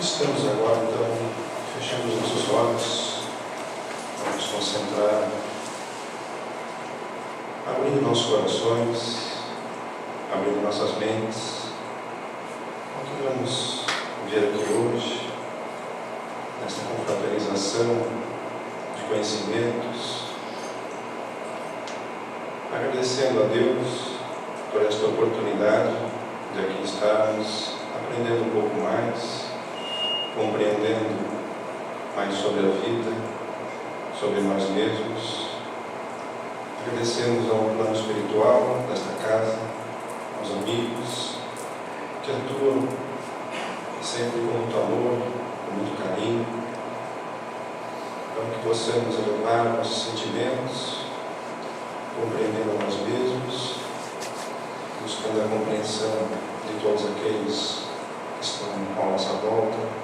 Estamos agora, então, fechando os nossos olhos, para nos concentrar, abrindo nossos corações, abrindo nossas mentes, ao que vamos ver aqui hoje, nesta confraternização de conhecimentos, agradecendo a Deus por esta oportunidade de aqui estarmos aprendendo um pouco mais, compreendendo mais sobre a vida, sobre nós mesmos. Agradecemos ao plano espiritual desta casa, aos amigos que atuam sempre com muito amor, com muito carinho, para que possamos elevar nossos sentimentos, compreendendo a nós mesmos, buscando a compreensão de todos aqueles que estão à nossa volta.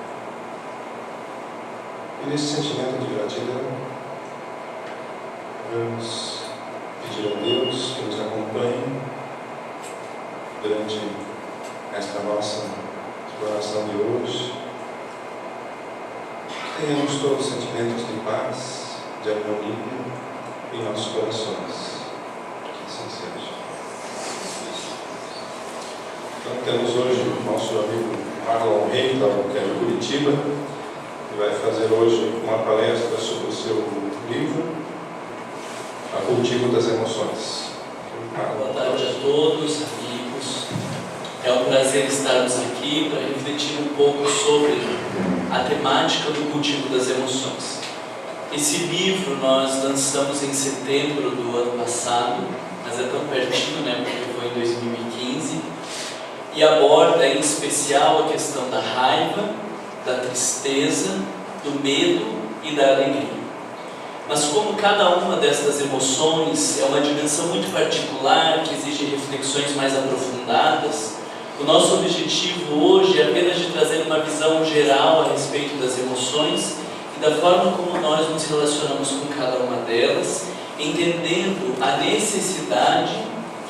E nesse sentimento de gratidão, vamos pedir a Deus que nos acompanhe durante esta nossa exploração de hoje. Que tenhamos todos os sentimentos de paz, de harmonia em nossos corações. Que assim seja. Então temos hoje o nosso amigo Marlon Rey, que é de Curitiba, que vai fazer hoje uma palestra sobre o seu livro, A Cultivo das Emoções. Boa tarde a todos, amigos. É um prazer estarmos aqui para refletir um pouco sobre a temática do cultivo das emoções. Esse livro nós lançamos em setembro do ano passado, mas é tão pertinho, né, porque foi em 2015, e aborda em especial a questão da raiva, da tristeza, do medo e da alegria. Mas como cada uma destas emoções é uma dimensão muito particular, que exige reflexões mais aprofundadas, o nosso objetivo hoje é apenas de trazer uma visão geral a respeito das emoções e da forma como nós nos relacionamos com cada uma delas, entendendo a necessidade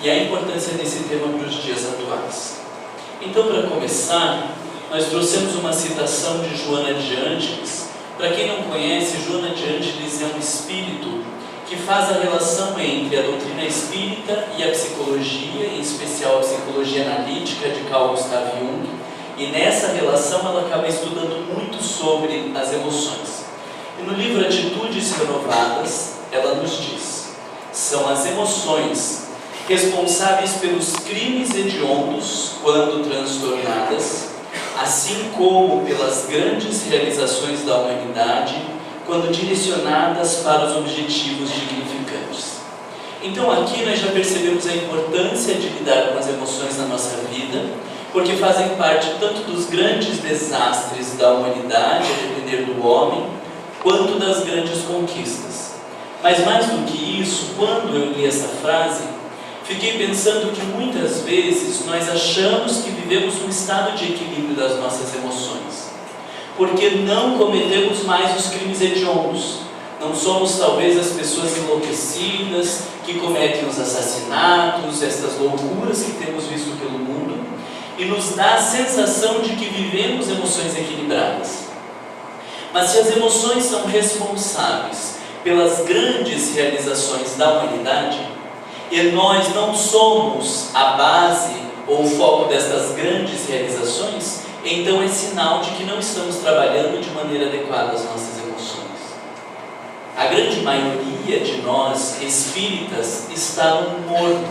e a importância desse tema para os dias atuais. Então, para começar, nós trouxemos uma citação de Joana de Ângeles. Para quem não conhece, Joana de Ângeles é um espírito que faz a relação entre a doutrina espírita e a psicologia, em especial a psicologia analítica de Carl Gustav Jung, e nessa relação ela acaba estudando muito sobre as emoções. E no livro Atitudes Renovadas, ela nos diz: são as emoções responsáveis pelos crimes hediondos quando transtornadas, assim como pelas grandes realizações da humanidade quando direcionadas para os objetivos dignificantes. Então aqui nós já percebemos a importância de lidar com as emoções na nossa vida, porque fazem parte tanto dos grandes desastres da humanidade, a depender do homem, quanto das grandes conquistas. Mas mais do que isso, quando eu li essa frase, fiquei pensando que muitas vezes nós achamos que vivemos um estado de equilíbrio das nossas emoções, porque não cometemos mais os crimes hediondos. Não somos talvez as pessoas enlouquecidas que cometem os assassinatos, estas loucuras que temos visto pelo mundo, e nos dá a sensação de que vivemos emoções equilibradas. Mas se as emoções são responsáveis pelas grandes realizações da humanidade, e nós não somos a base ou o foco destas grandes realizações, então é sinal de que não estamos trabalhando de maneira adequada as nossas emoções. A grande maioria de nós, espíritas, está no morno,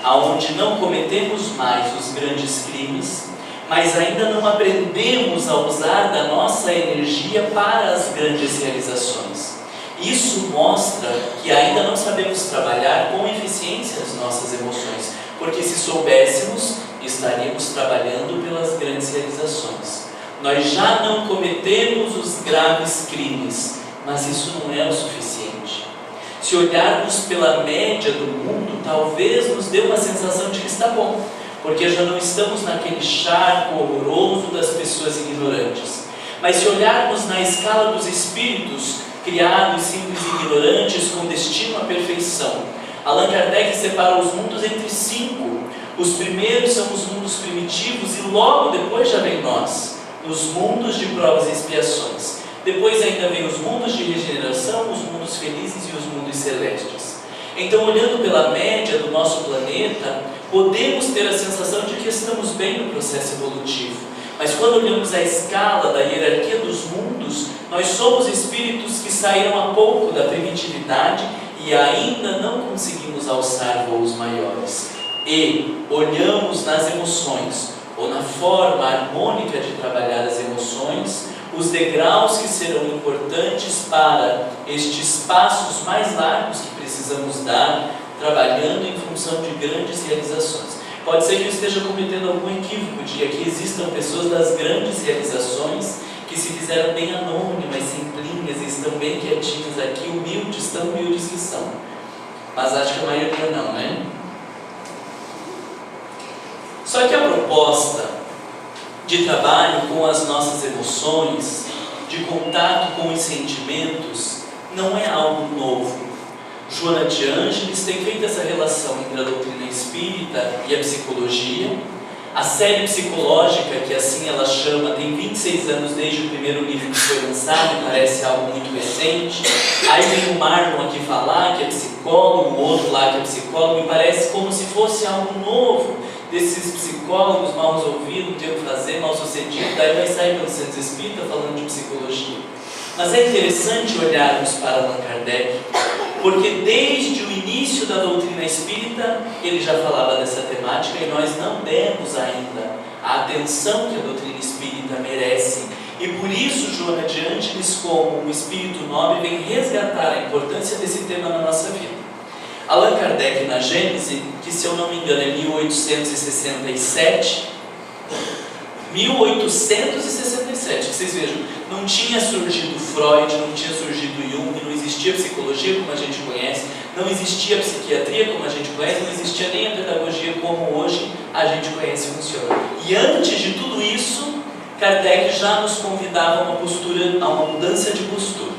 aonde não cometemos mais os grandes crimes, mas ainda não aprendemos a usar da nossa energia para as grandes realizações. Isso mostra que ainda não sabemos trabalhar com eficiência as nossas emoções, porque se soubéssemos, estaríamos trabalhando pelas grandes realizações. Nós já não cometemos os graves crimes, mas isso não é o suficiente. Se olharmos pela média do mundo, talvez nos dê uma sensação de que está bom, porque já não estamos naquele charco horroroso das pessoas ignorantes. Mas se olharmos na escala dos espíritos, criados, simples e ignorantes, com destino à perfeição, Allan Kardec separa os mundos entre 5. Os primeiros são os mundos primitivos e logo depois já vem nós. nos mundos de provas e expiações. Depois ainda vem os mundos de regeneração, os mundos felizes e os mundos celestes. Então, olhando pela média do nosso planeta, podemos ter a sensação de que estamos bem no processo evolutivo. Mas quando olhamos a escala da hierarquia dos mundos, nós somos espíritos que saíram há pouco da primitividade e ainda não conseguimos alçar voos maiores. E olhamos nas emoções, ou na forma harmônica de trabalhar as emoções, os degraus que serão importantes para estes passos mais largos que precisamos dar, trabalhando em função de grandes realizações. Pode ser que eu esteja cometendo algum equívoco de que aqui existam pessoas das grandes realizações que se fizeram bem anônimas, simplinhas, e estão bem quietinhas aqui, humildes, tão humildes que são. Mas acho que a maioria não, né? Só que a proposta de trabalho com as nossas emoções, de contato com os sentimentos, não é algo novo. Joana de Ângeles tem feito essa relação entre a doutrina espírita e a psicologia. A série psicológica, que assim ela chama, tem 26 anos desde o primeiro livro que foi lançado, e parece algo muito recente. Aí vem o Marlon aqui falar que é psicólogo, o outro lá que é psicólogo, e parece como se fosse algo novo, desses psicólogos mal resolvidos, não tem o que fazer, mal sucedido, daí vai sair pelo centro espírita falando de psicologia. Mas é interessante olharmos para Allan Kardec, porque desde o início da doutrina espírita ele já falava dessa temática e nós não demos ainda a atenção que a doutrina espírita merece. E por isso Joana de Ângeles, como um espírito nobre, vem resgatar a importância desse tema na nossa vida. Allan Kardec, na Gênese, que se eu não me engano é 1867, que vocês vejam, não tinha surgido Freud, não tinha surgido Jung, não existia psicologia como a gente conhece, não existia psiquiatria como a gente conhece, não existia nem a pedagogia como hoje a gente conhece e funciona. E antes de tudo isso, Kardec já nos convidava a uma mudança de postura.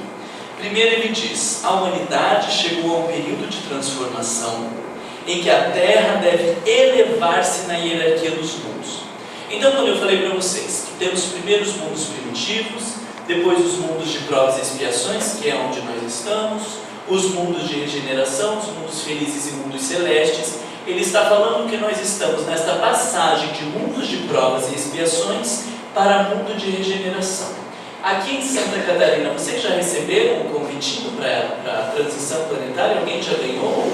Primeiro ele diz: a humanidade chegou a um período de transformação em que a Terra deve elevar-se na hierarquia dos mundos. Então, quando eu falei para vocês que temos primeiro os mundos primitivos, depois os mundos de provas e expiações, que é onde nós estamos, os mundos de regeneração, os mundos felizes e mundos celestes, ele está falando que nós estamos nesta passagem de mundos de provas e expiações para mundo de regeneração. Aqui em Santa Catarina, vocês já receberam um convitinho para a transição planetária? Alguém já ganhou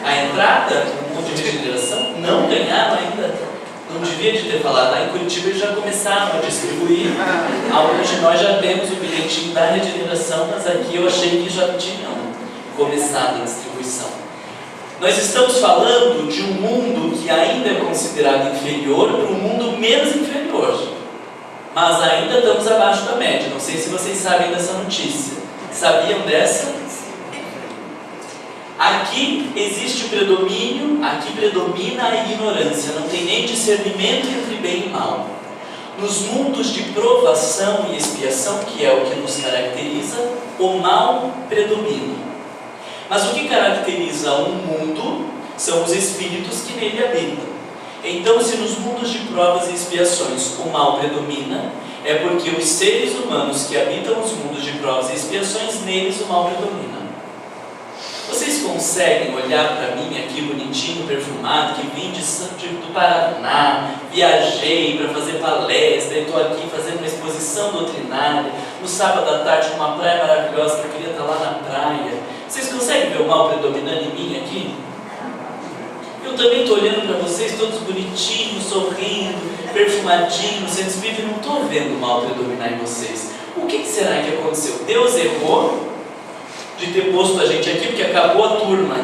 a entrada no mundo de regeneração? Não ganharam ainda? Não devia de ter falado. Lá em Curitiba eles já começaram a distribuir. Alguns de nós já temos o bilhetinho da regeneração, mas aqui eu achei que já tinham começado a distribuição. Nós estamos falando de um mundo que ainda é considerado inferior para um mundo menos inferior, mas ainda estamos abaixo da média. Não sei se vocês sabem dessa notícia. Sabiam dessa? Aqui existe o predomínio, aqui predomina a ignorância, não tem nem discernimento entre bem e mal. Nos mundos de provação e expiação, que é o que nos caracteriza, o mal predomina. Mas o que caracteriza um mundo são os espíritos que nele habitam. Então, se nos mundos de provas e expiações o mal predomina, é porque os seres humanos que habitam os mundos de provas e expiações, neles o mal predomina. Vocês conseguem olhar para mim aqui bonitinho, perfumado, que vim do Paraná, viajei para fazer palestra, e estou aqui fazendo uma exposição doutrinária, no sábado à tarde, numa praia maravilhosa, que eu queria estar lá na praia. Vocês conseguem ver o mal predominando em mim aqui? Eu também estou olhando para vocês, todos bonitinhos, sorrindo, perfumadinhos, sendo espírito, e não estou vendo o mal predominar em vocês. O que será que aconteceu? Deus errou de ter posto a gente aqui, porque acabou a turma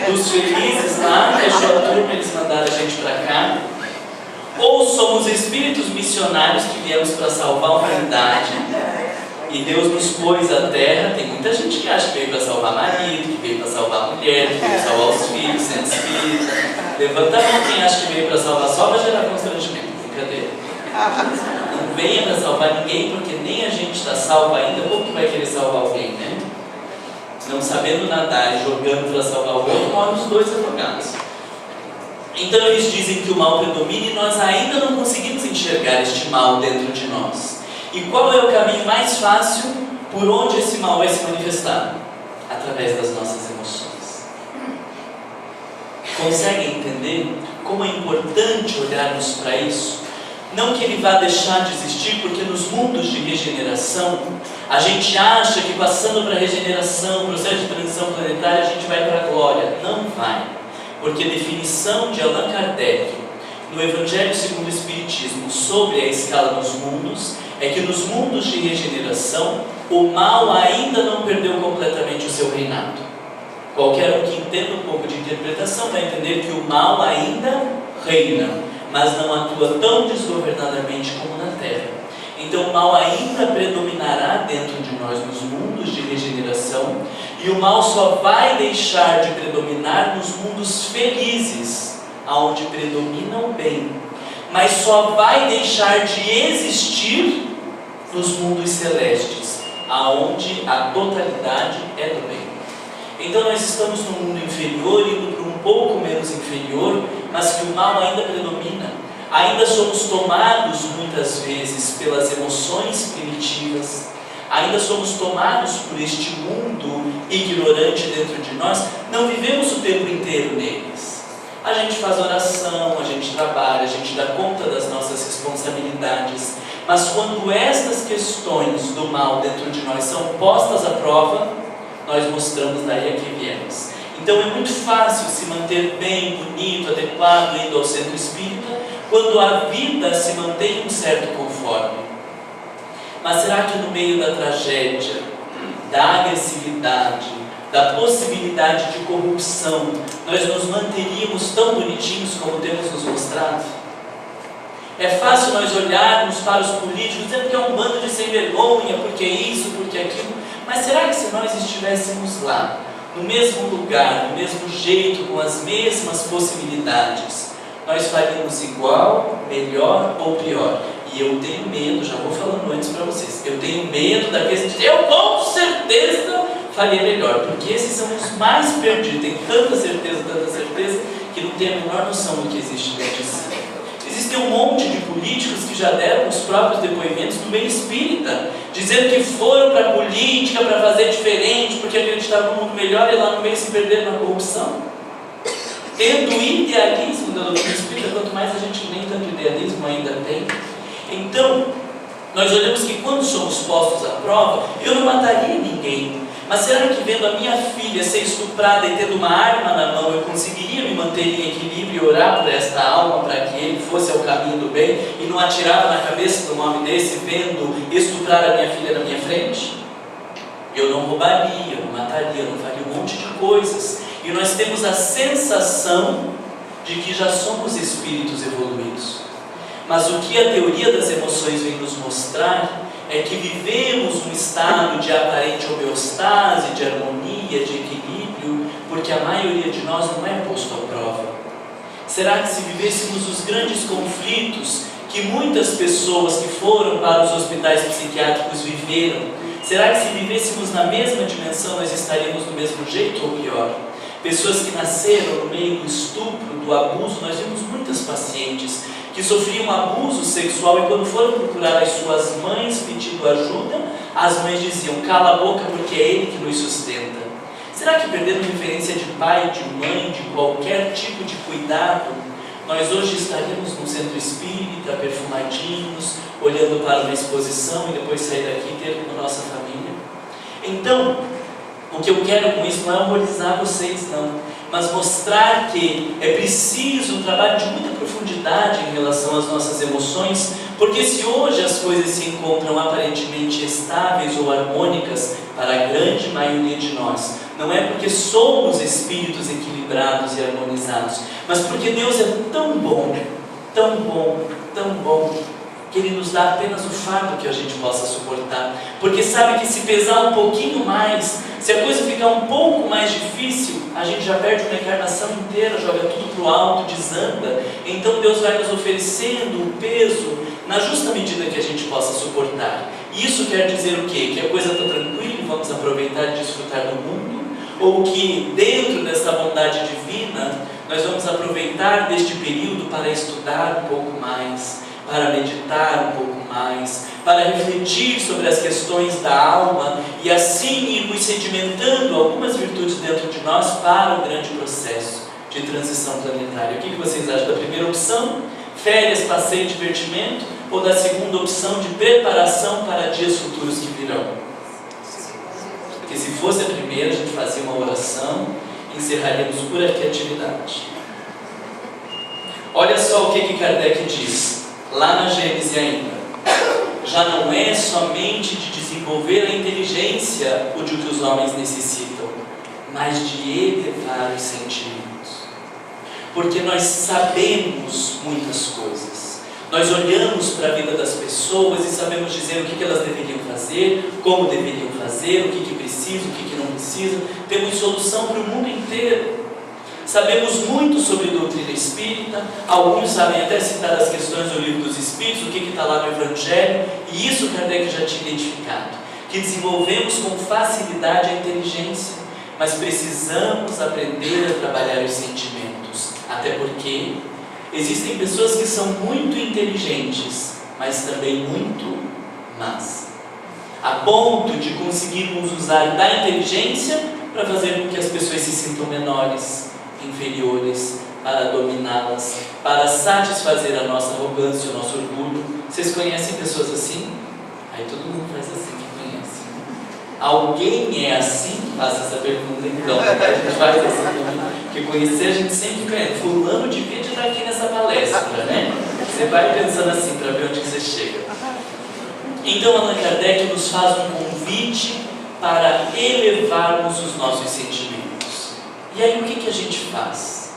dos felizes lá, fechou a turma, eles mandaram a gente para cá. Ou somos espíritos missionários que viemos para salvar a humanidade e Deus nos pôs à terra. Tem muita gente que acha que veio para salvar marido, que veio para salvar a mulher, que veio para salvar os filhos, sendo espírita. Levanta a mão quem acha que veio para salvar só para gerar constrangimento. Brincadeira. Não venha para salvar ninguém, porque nem a gente está salvo ainda. Como que vai querer salvar alguém, né? Não sabendo nadar e jogando para salvar o outro, morrem os dois afogados. Então eles dizem que o mal predomina e nós ainda não conseguimos enxergar este mal dentro de nós. E qual é o caminho mais fácil por onde esse mal vai se manifestar? Através das nossas emoções. Conseguem entender como é importante olharmos para isso? Não que ele vá deixar de existir, porque nos mundos de regeneração, a gente acha que passando para a regeneração, processo de transição planetária, a gente vai para a glória. Não vai. Porque a definição de Allan Kardec, no Evangelho segundo o Espiritismo, sobre a escala dos mundos, é que nos mundos de regeneração, o mal ainda não perdeu completamente o seu reinado. Qualquer um que entenda um pouco de interpretação vai entender que o mal ainda reina, mas não atua tão desgovernadamente como na Terra. Então o mal ainda predominará dentro de nós nos mundos de regeneração, e o mal só vai deixar de predominar nos mundos felizes, onde predomina o bem, mas só vai deixar de existir nos mundos celestes, aonde a totalidade é do bem. Então nós estamos no mundo inferior, indo para um pouco menos inferior, mas que o mal ainda predomina. Ainda somos tomados muitas vezes pelas emoções primitivas, ainda somos tomados por este mundo ignorante dentro de nós, não vivemos o tempo inteiro neles. A gente faz oração, a gente trabalha, a gente dá conta das nossas responsabilidades, mas quando estas questões do mal dentro de nós são postas à prova, nós mostramos daí a que viemos. Então é muito fácil se manter bem, bonito, adequado, indo ao centro espírita, quando a vida se mantém em um certo conforme. Mas será que no meio da tragédia, da agressividade, da possibilidade de corrupção, nós nos manteríamos tão bonitinhos como temos nos mostrado? É fácil nós olharmos para os políticos dizendo que é um bando de sem vergonha, porque isso, porque aquilo. Mas será que se nós estivéssemos lá, no mesmo lugar, do mesmo jeito, com as mesmas possibilidades, nós faríamos igual, melhor ou pior? E eu tenho medo, já vou falando antes para vocês, eu tenho medo daqueles que eu com certeza faria melhor, porque esses são os mais perdidos, tem tanta certeza, que não tem a menor noção do que existe dentro de si. Existem um monte de políticos que já deram os próprios depoimentos do bem espírita, dizendo que foram para a política para fazer diferente, porque acreditavam no mundo melhor e lá no meio se perderam na corrupção. Tendo o idealismo da doutrina espírita, quanto mais a gente nem tanto idealismo ainda tem. Então, nós olhamos que quando somos postos à prova, eu não mataria ninguém. Mas será que vendo a minha filha ser estuprada e tendo uma arma na mão, eu conseguiria me manter em equilíbrio e orar por esta alma para que ele fosse ao caminho do bem e não atirava na cabeça de um homem desse vendo estuprar a minha filha na minha frente? Eu não roubaria, eu não mataria, eu não faria um monte de coisas. E nós temos a sensação de que já somos espíritos evoluídos. Mas o que a teoria das emoções vem nos mostrar é que vivemos um estado de aparente homeostase, de harmonia, de equilíbrio, porque a maioria de nós não é posto à prova. Será que se vivêssemos os grandes conflitos que muitas pessoas que foram para os hospitais psiquiátricos viveram, será que se vivêssemos na mesma dimensão nós estaríamos do mesmo jeito ou pior? Pessoas que nasceram no meio do estupro, do abuso, nós vimos muitas pacientes que sofriam abuso sexual e quando foram procurar as suas mães pedindo ajuda, as mães diziam, cala a boca porque é ele que nos sustenta. Será que perdendo referência de pai, de mãe, de qualquer tipo de cuidado, nós hoje estaríamos num centro espírita, perfumadinhos, olhando para uma exposição e depois sair daqui e ter com a nossa família? Então, o que eu quero com isso não é horrorizar vocês não, mas mostrar que é preciso um trabalho de muita profundidade em relação às nossas emoções, porque se hoje as coisas se encontram aparentemente estáveis ou harmônicas para a grande maioria de nós, não é porque somos espíritos equilibrados e harmonizados, mas porque Deus é tão bom, tão bom, tão bom, que Ele nos dá apenas o fardo que a gente possa suportar, porque sabe que se pesar um pouquinho mais, se a coisa ficar um pouco mais difícil, a gente já perde uma encarnação inteira, joga tudo para o alto, desanda. Então Deus vai nos oferecendo o peso na justa medida que a gente possa suportar. Isso quer dizer o quê? Que a coisa está tranquila, vamos aproveitar e desfrutar do mundo? Ou que dentro dessa bondade divina, nós vamos aproveitar deste período para estudar um pouco mais, para meditar um pouco mais, para refletir sobre as questões da alma e assim irmos sedimentando algumas virtudes dentro de nós para o grande processo de transição planetária. O que vocês acham da primeira opção? Férias, passeio e divertimento? Ou da segunda opção de preparação para dias futuros que virão? Porque se fosse a primeira, a gente fazia uma oração e encerraríamos por aqui a atividade. Olha só o que Kardec diz, lá na Gênese ainda. Já não é somente de desenvolver a inteligência o que os homens necessitam, mas de elevar os sentimentos. Porque nós sabemos muitas coisas. Nós olhamos para a vida das pessoas e sabemos dizer o que elas deveriam fazer, como deveriam fazer, o que precisa, o que não precisa. Temos solução para o mundo inteiro. Sabemos muito sobre doutrina espírita, alguns sabem até citar as questões do Livro dos Espíritos, o que está lá no Evangelho, e isso Kardec já tinha identificado, que desenvolvemos com facilidade a inteligência, mas precisamos aprender a trabalhar os sentimentos, até porque existem pessoas que são muito inteligentes, mas também muito más, a ponto de conseguirmos usar da inteligência para fazer com que as pessoas se sintam menores, inferiores, para dominá-las, para satisfazer a nossa arrogância, o nosso orgulho. Vocês conhecem pessoas assim? Aí todo mundo faz assim que conhece. Alguém é assim? Faça essa pergunta então, a gente faz assim também. Porque conhecer a gente sempre conhece. Fulano devia estar aqui nessa palestra, né? Você vai pensando assim para ver onde você chega. Então Allan Kardec nos faz um convite para elevarmos os nossos sentimentos. E aí o que a gente faz?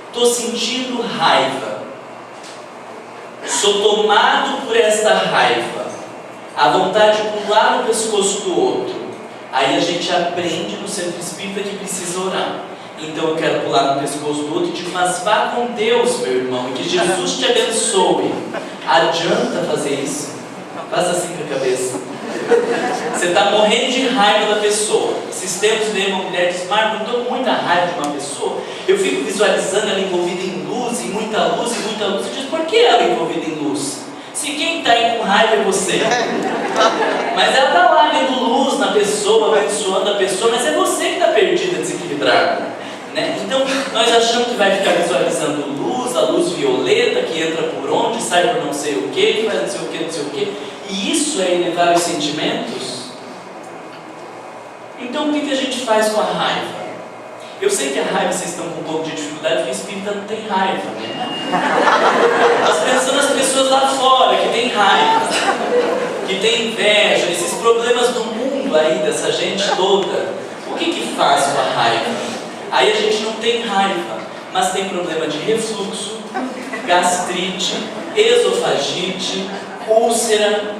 Estou sentindo raiva, sou tomado por esta raiva, a vontade de pular no pescoço do outro. Aí a gente aprende no centro espírita que precisa orar. Então eu quero pular no pescoço do outro e digo, mas vá com Deus, meu irmão, e que Jesus te abençoe. Adianta fazer isso? Faça assim com a cabeça. Você está morrendo de raiva da pessoa. Esses tempos veio uma mulher e disse, Marco, eu estou com muita raiva de uma pessoa, eu fico visualizando ela envolvida em luz, e muita luz, e muita luz. Eu disse, por que ela é envolvida em luz? Se quem está aí com raiva é você. Mas ela está lá vendo luz na pessoa, abençoando a pessoa, mas é você que está perdida, desequilibrada, né? Então nós achamos que vai ficar visualizando luz, a luz violeta que entra por onde, sai por não sei o que, faz não sei o que, não sei o que. E isso é elevar os sentimentos? Então o que a gente faz com a raiva? Eu sei que a raiva vocês estão com um pouco de dificuldade, porque o espírita não tem raiva, né? Nós pensamos nas pessoas lá fora que tem raiva, que tem inveja, esses problemas do mundo aí, dessa gente toda. O que faz com a raiva? Aí a gente não tem raiva, mas tem problema de refluxo, gastrite, esofagite, úlcera,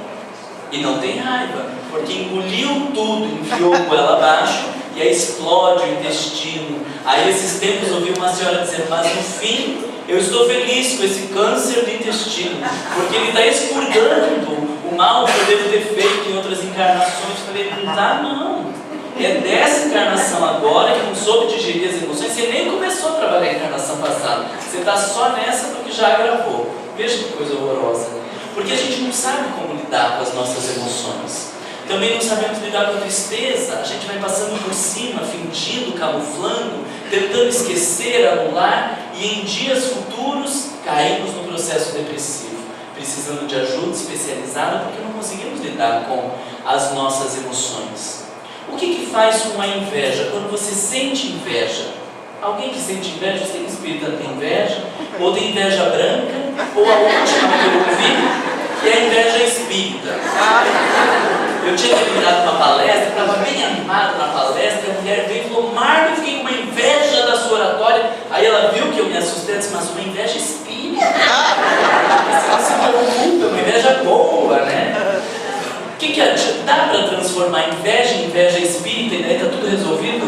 e não tem raiva, porque engoliu tudo, enfiou goela abaixo e aí explode o intestino. Aí esses tempos ouvi uma senhora dizer, mas no fim eu estou feliz com esse câncer do intestino, porque ele está expurgando o mal que eu devo ter feito em outras encarnações. Eu falei, não está não, é dessa encarnação agora que não soube digerir as emoções. Você nem começou a trabalhar a encarnação passada, você está só nessa porque já agravou. Veja que coisa horrorosa. Porque a gente não sabe como lidar com as nossas emoções. Também não sabemos lidar com a tristeza. A gente vai passando por cima, fingindo, camuflando, tentando esquecer, anular, e em dias futuros caímos no processo depressivo, precisando de ajuda especializada porque não conseguimos lidar com as nossas emoções. O que faz com a inveja? Quando você sente inveja, alguém que sente inveja, você tem espírita tem inveja, ou tem inveja branca, ou a última que eu ouvi, que é a inveja espírita. Eu tinha terminado uma palestra, estava bem animado na palestra, a mulher veio e falou, Marco, eu fiquei com uma inveja da sua oratória. Aí ela viu que eu me assustei, disse, mas uma inveja espírita? Você não se preocupa, uma inveja boa, né? O que dá para transformar inveja em inveja espírita e daí está tudo resolvido?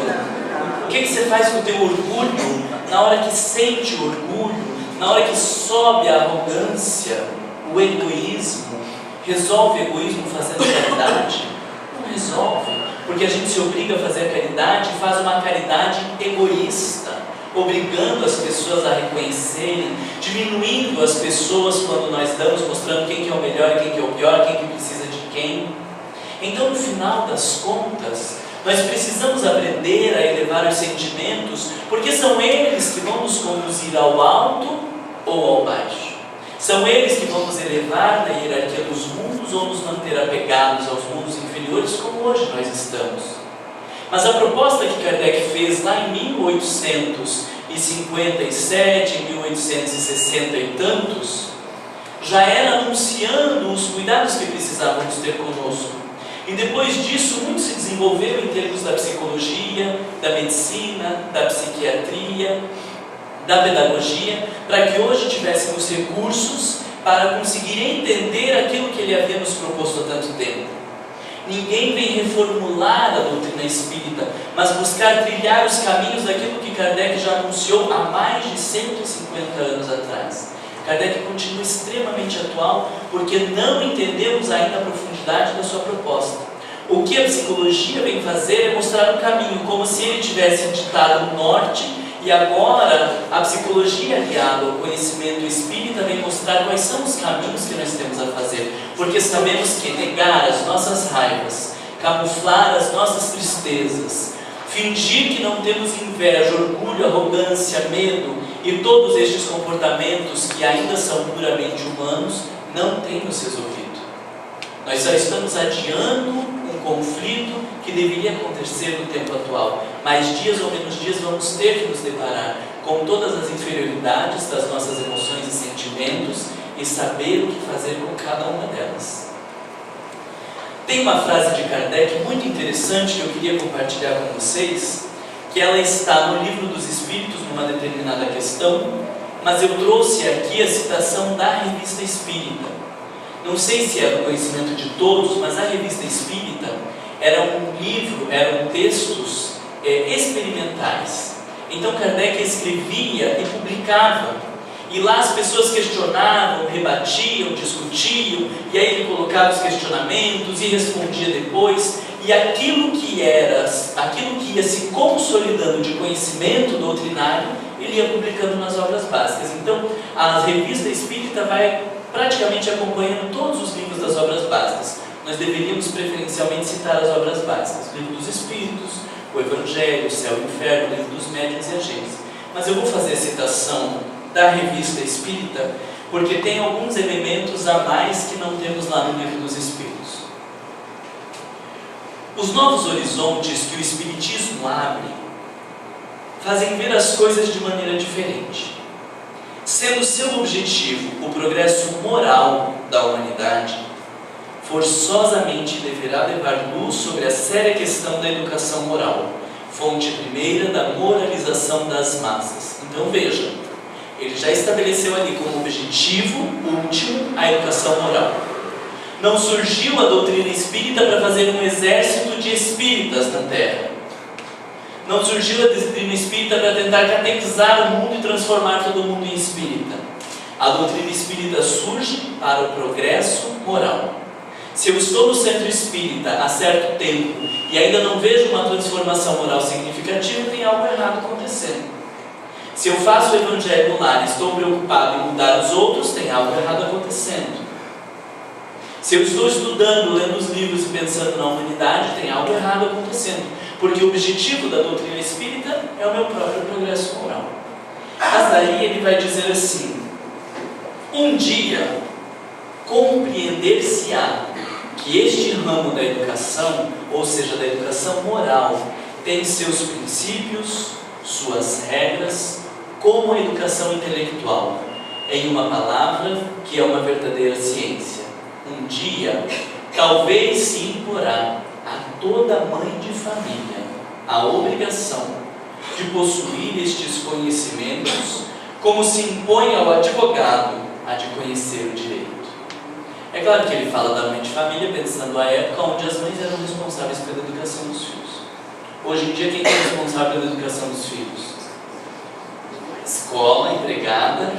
O que você faz com o teu orgulho na hora que sente o orgulho, na hora que sobe a arrogância, o egoísmo? Resolve o egoísmo fazendo caridade? Não resolve, porque a gente se obriga a fazer a caridade e faz uma caridade egoísta, obrigando as pessoas a reconhecerem, diminuindo as pessoas quando nós damos, mostrando quem que é o melhor e quem que é o pior, quem que precisa de quem. Então, no final das contas, nós precisamos aprender a elevar os sentimentos, porque são eles que vão nos conduzir ao alto ou ao baixo. São eles que vão nos elevar na hierarquia dos mundos ou nos manter apegados aos mundos inferiores, como hoje nós estamos. Mas a proposta que Kardec fez lá em 1857, 1860 e tantos, já era anunciando os cuidados que precisávamos ter conosco. E depois disso, muito se desenvolveu em termos da psicologia, da medicina, da psiquiatria, da pedagogia, para que hoje tivéssemos recursos para conseguir entender aquilo que ele havia nos proposto há tanto tempo. Ninguém vem reformular a doutrina espírita, mas buscar trilhar os caminhos daquilo que Kardec já anunciou há mais de 150 anos atrás. Kardec continua extremamente atual, porque não entendemos ainda a profundidade da sua proposta. O que a psicologia vem fazer é mostrar um caminho, como se ele tivesse ditado o norte, e agora a psicologia aliada ao conhecimento espírita vem mostrar quais são os caminhos que nós temos a fazer, porque sabemos que negar as nossas raivas, camuflar as nossas tristezas, fingir que não temos inveja, orgulho, arrogância, medo e todos estes comportamentos que ainda são puramente humanos, não tem nos resolvido. Nós só estamos adiando um conflito que deveria acontecer no tempo atual. Mais dias ou menos dias vamos ter que nos deparar com todas as inferioridades das nossas emoções e sentimentos e saber o que fazer com cada uma delas. Tem uma frase de Kardec muito interessante que eu queria compartilhar com vocês, que ela está no Livro dos Espíritos, numa determinada questão, mas eu trouxe aqui a citação da Revista Espírita. Não sei se é do conhecimento de todos, mas a Revista Espírita era um livro, eram textos experimentais. Então Kardec escrevia e publicava, e lá as pessoas questionavam, rebatiam, discutiam, e aí ele colocava os questionamentos e respondia depois, e aquilo que ia se consolidando de conhecimento doutrinário, ele ia publicando nas obras básicas. Então a Revista Espírita vai praticamente acompanhando todos os livros das obras básicas. Nós deveríamos preferencialmente citar as obras básicas: o Livro dos Espíritos, o Evangelho, o Céu e o Inferno, o Livro dos Médiuns e a Gênese. Mas eu vou fazer a citação da Revista Espírita, porque tem alguns elementos a mais que não temos lá no Livro dos Espíritos. Os novos horizontes que o Espiritismo abre fazem ver as coisas de maneira diferente. Sendo seu objetivo o progresso moral da humanidade, forçosamente deverá levar luz sobre a séria questão da educação moral, fonte primeira da moralização das massas. Então veja, ele já estabeleceu ali como objetivo último a educação moral. Não surgiu a doutrina espírita para fazer um exército de espíritas na Terra. Não surgiu a doutrina espírita para tentar catequizar o mundo e transformar todo mundo em espírita. A doutrina espírita surge para o progresso moral. Se eu estou no centro espírita há certo tempo e ainda não vejo uma transformação moral significativa, tem algo errado acontecendo. Se eu faço o evangelho no lar e estou preocupado em mudar os outros, tem algo errado acontecendo. Se eu estou estudando, lendo os livros e pensando na humanidade, tem algo errado acontecendo. Porque o objetivo da doutrina espírita é o meu próprio progresso moral. Mas daí ele vai dizer assim: um dia compreender-se-á que este ramo da educação, ou seja, da educação moral, tem seus princípios, suas regras, como a educação intelectual, em uma palavra que é uma verdadeira ciência. Um dia, talvez se imporá a toda mãe de família a obrigação de possuir estes conhecimentos, como se impõe ao advogado a de conhecer o direito. É claro que ele fala da mãe de família pensando a época onde as mães eram responsáveis pela educação dos filhos. Hoje em dia, quem é responsável pela educação dos filhos? Escola, empregada,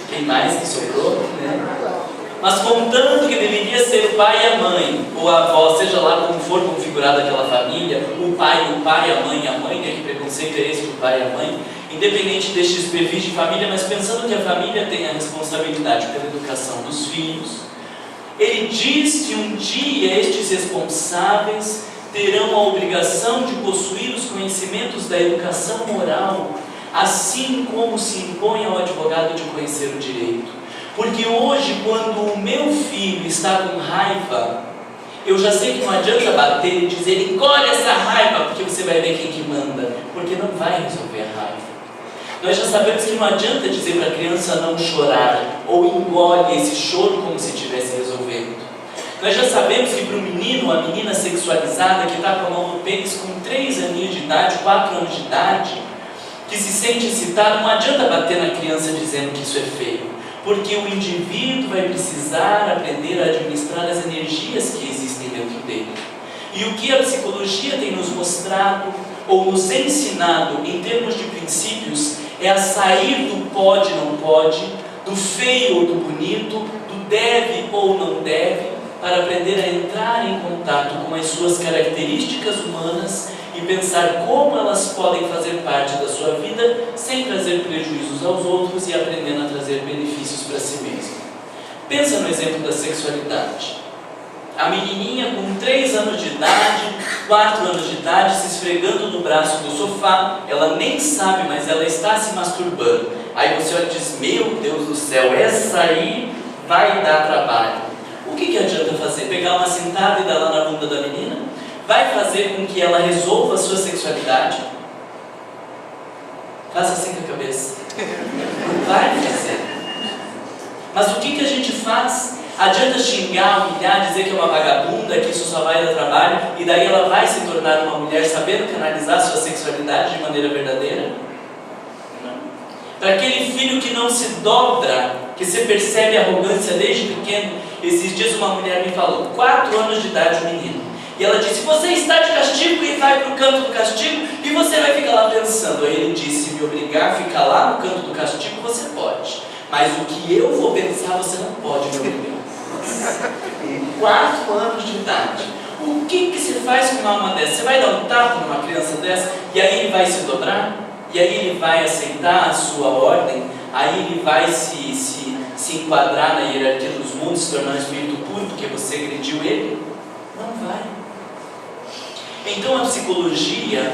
quem mais que sobrou, né? Mas contando que deveria ser o pai e a mãe, ou a avó, seja lá como for configurada aquela família, o pai, a mãe, né, que conceito é esse do pai e a mãe, independente destes perfis de família, mas pensando que a família tem a responsabilidade pela educação dos filhos, ele diz que um dia estes responsáveis terão a obrigação de possuir os conhecimentos da educação moral, assim como se impõe ao advogado de conhecer o direito. Porque hoje, quando o meu filho está com raiva, eu já sei que não adianta bater e dizer, engole essa raiva, porque você vai ver quem que manda, porque não vai resolver a raiva. Nós já sabemos que não adianta dizer para a criança não chorar, ou engole esse choro como se estivesse resolvendo. Nós já sabemos que para o menino, a menina sexualizada, que está com a mão no pênis com 3 aninhos de idade, 4 anos de idade, que se sente excitado, não adianta bater na criança dizendo que isso é feio, porque o indivíduo vai precisar aprender a administrar as energias que existem dentro dele. E o que a psicologia tem nos mostrado, ou nos ensinado em termos de princípios, é a sair do pode, não pode, do feio ou do bonito, do deve ou não deve, para aprender a entrar em contato com as suas características humanas e pensar como elas podem fazer parte da sua vida sem trazer prejuízos aos outros e aprendendo a trazer benefícios para si mesmo. Pensa no exemplo da sexualidade. A menininha com 3 anos de idade, 4 anos de idade, se esfregando no braço do sofá, ela nem sabe, mas ela está se masturbando. Aí você olha e diz, meu Deus do céu, essa aí vai dar trabalho. O que adianta fazer? Pegar uma cintada e dar lá na bunda da menina? Vai fazer com que ela resolva a sua sexualidade? Faça assim com a cabeça. Vai fazer. Mas o que a gente faz? Adianta xingar, humilhar, dizer que é uma vagabunda, que isso só vai dar trabalho, e daí ela vai se tornar uma mulher sabendo canalizar sua sexualidade de maneira verdadeira? Não. Para aquele filho que não se dobra, que você percebe a arrogância desde pequeno. Esses dias uma mulher me falou, 4 anos de idade, um menino, e ela disse, você está de castigo, e vai para o canto do castigo, e você vai ficar lá pensando. Aí ele disse, me obrigar a ficar lá no canto do castigo, você pode, mas o que eu vou pensar, você não pode me obrigar. 4 anos de idade. O que se faz com uma alma dessa? Você vai dar um tapa numa criança dessa, e aí ele vai se dobrar, e aí ele vai aceitar a sua ordem, aí ele vai se enquadrar na hierarquia dos mundos, se tornar um espírito puro porque você agrediu ele? Não vai. Então a psicologia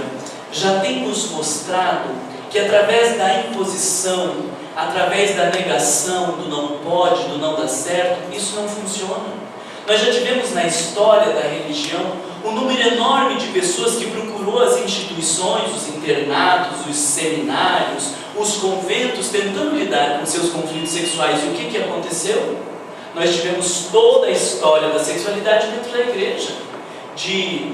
já tem nos mostrado que através da imposição, através da negação, do não pode, do não dá certo, isso não funciona. Nós já tivemos na história da religião um número enorme de pessoas que procurou as instituições, os internatos, os seminários, os conventos, tentando lidar com seus conflitos sexuais. E o que aconteceu? Nós tivemos toda a história da sexualidade dentro da igreja, de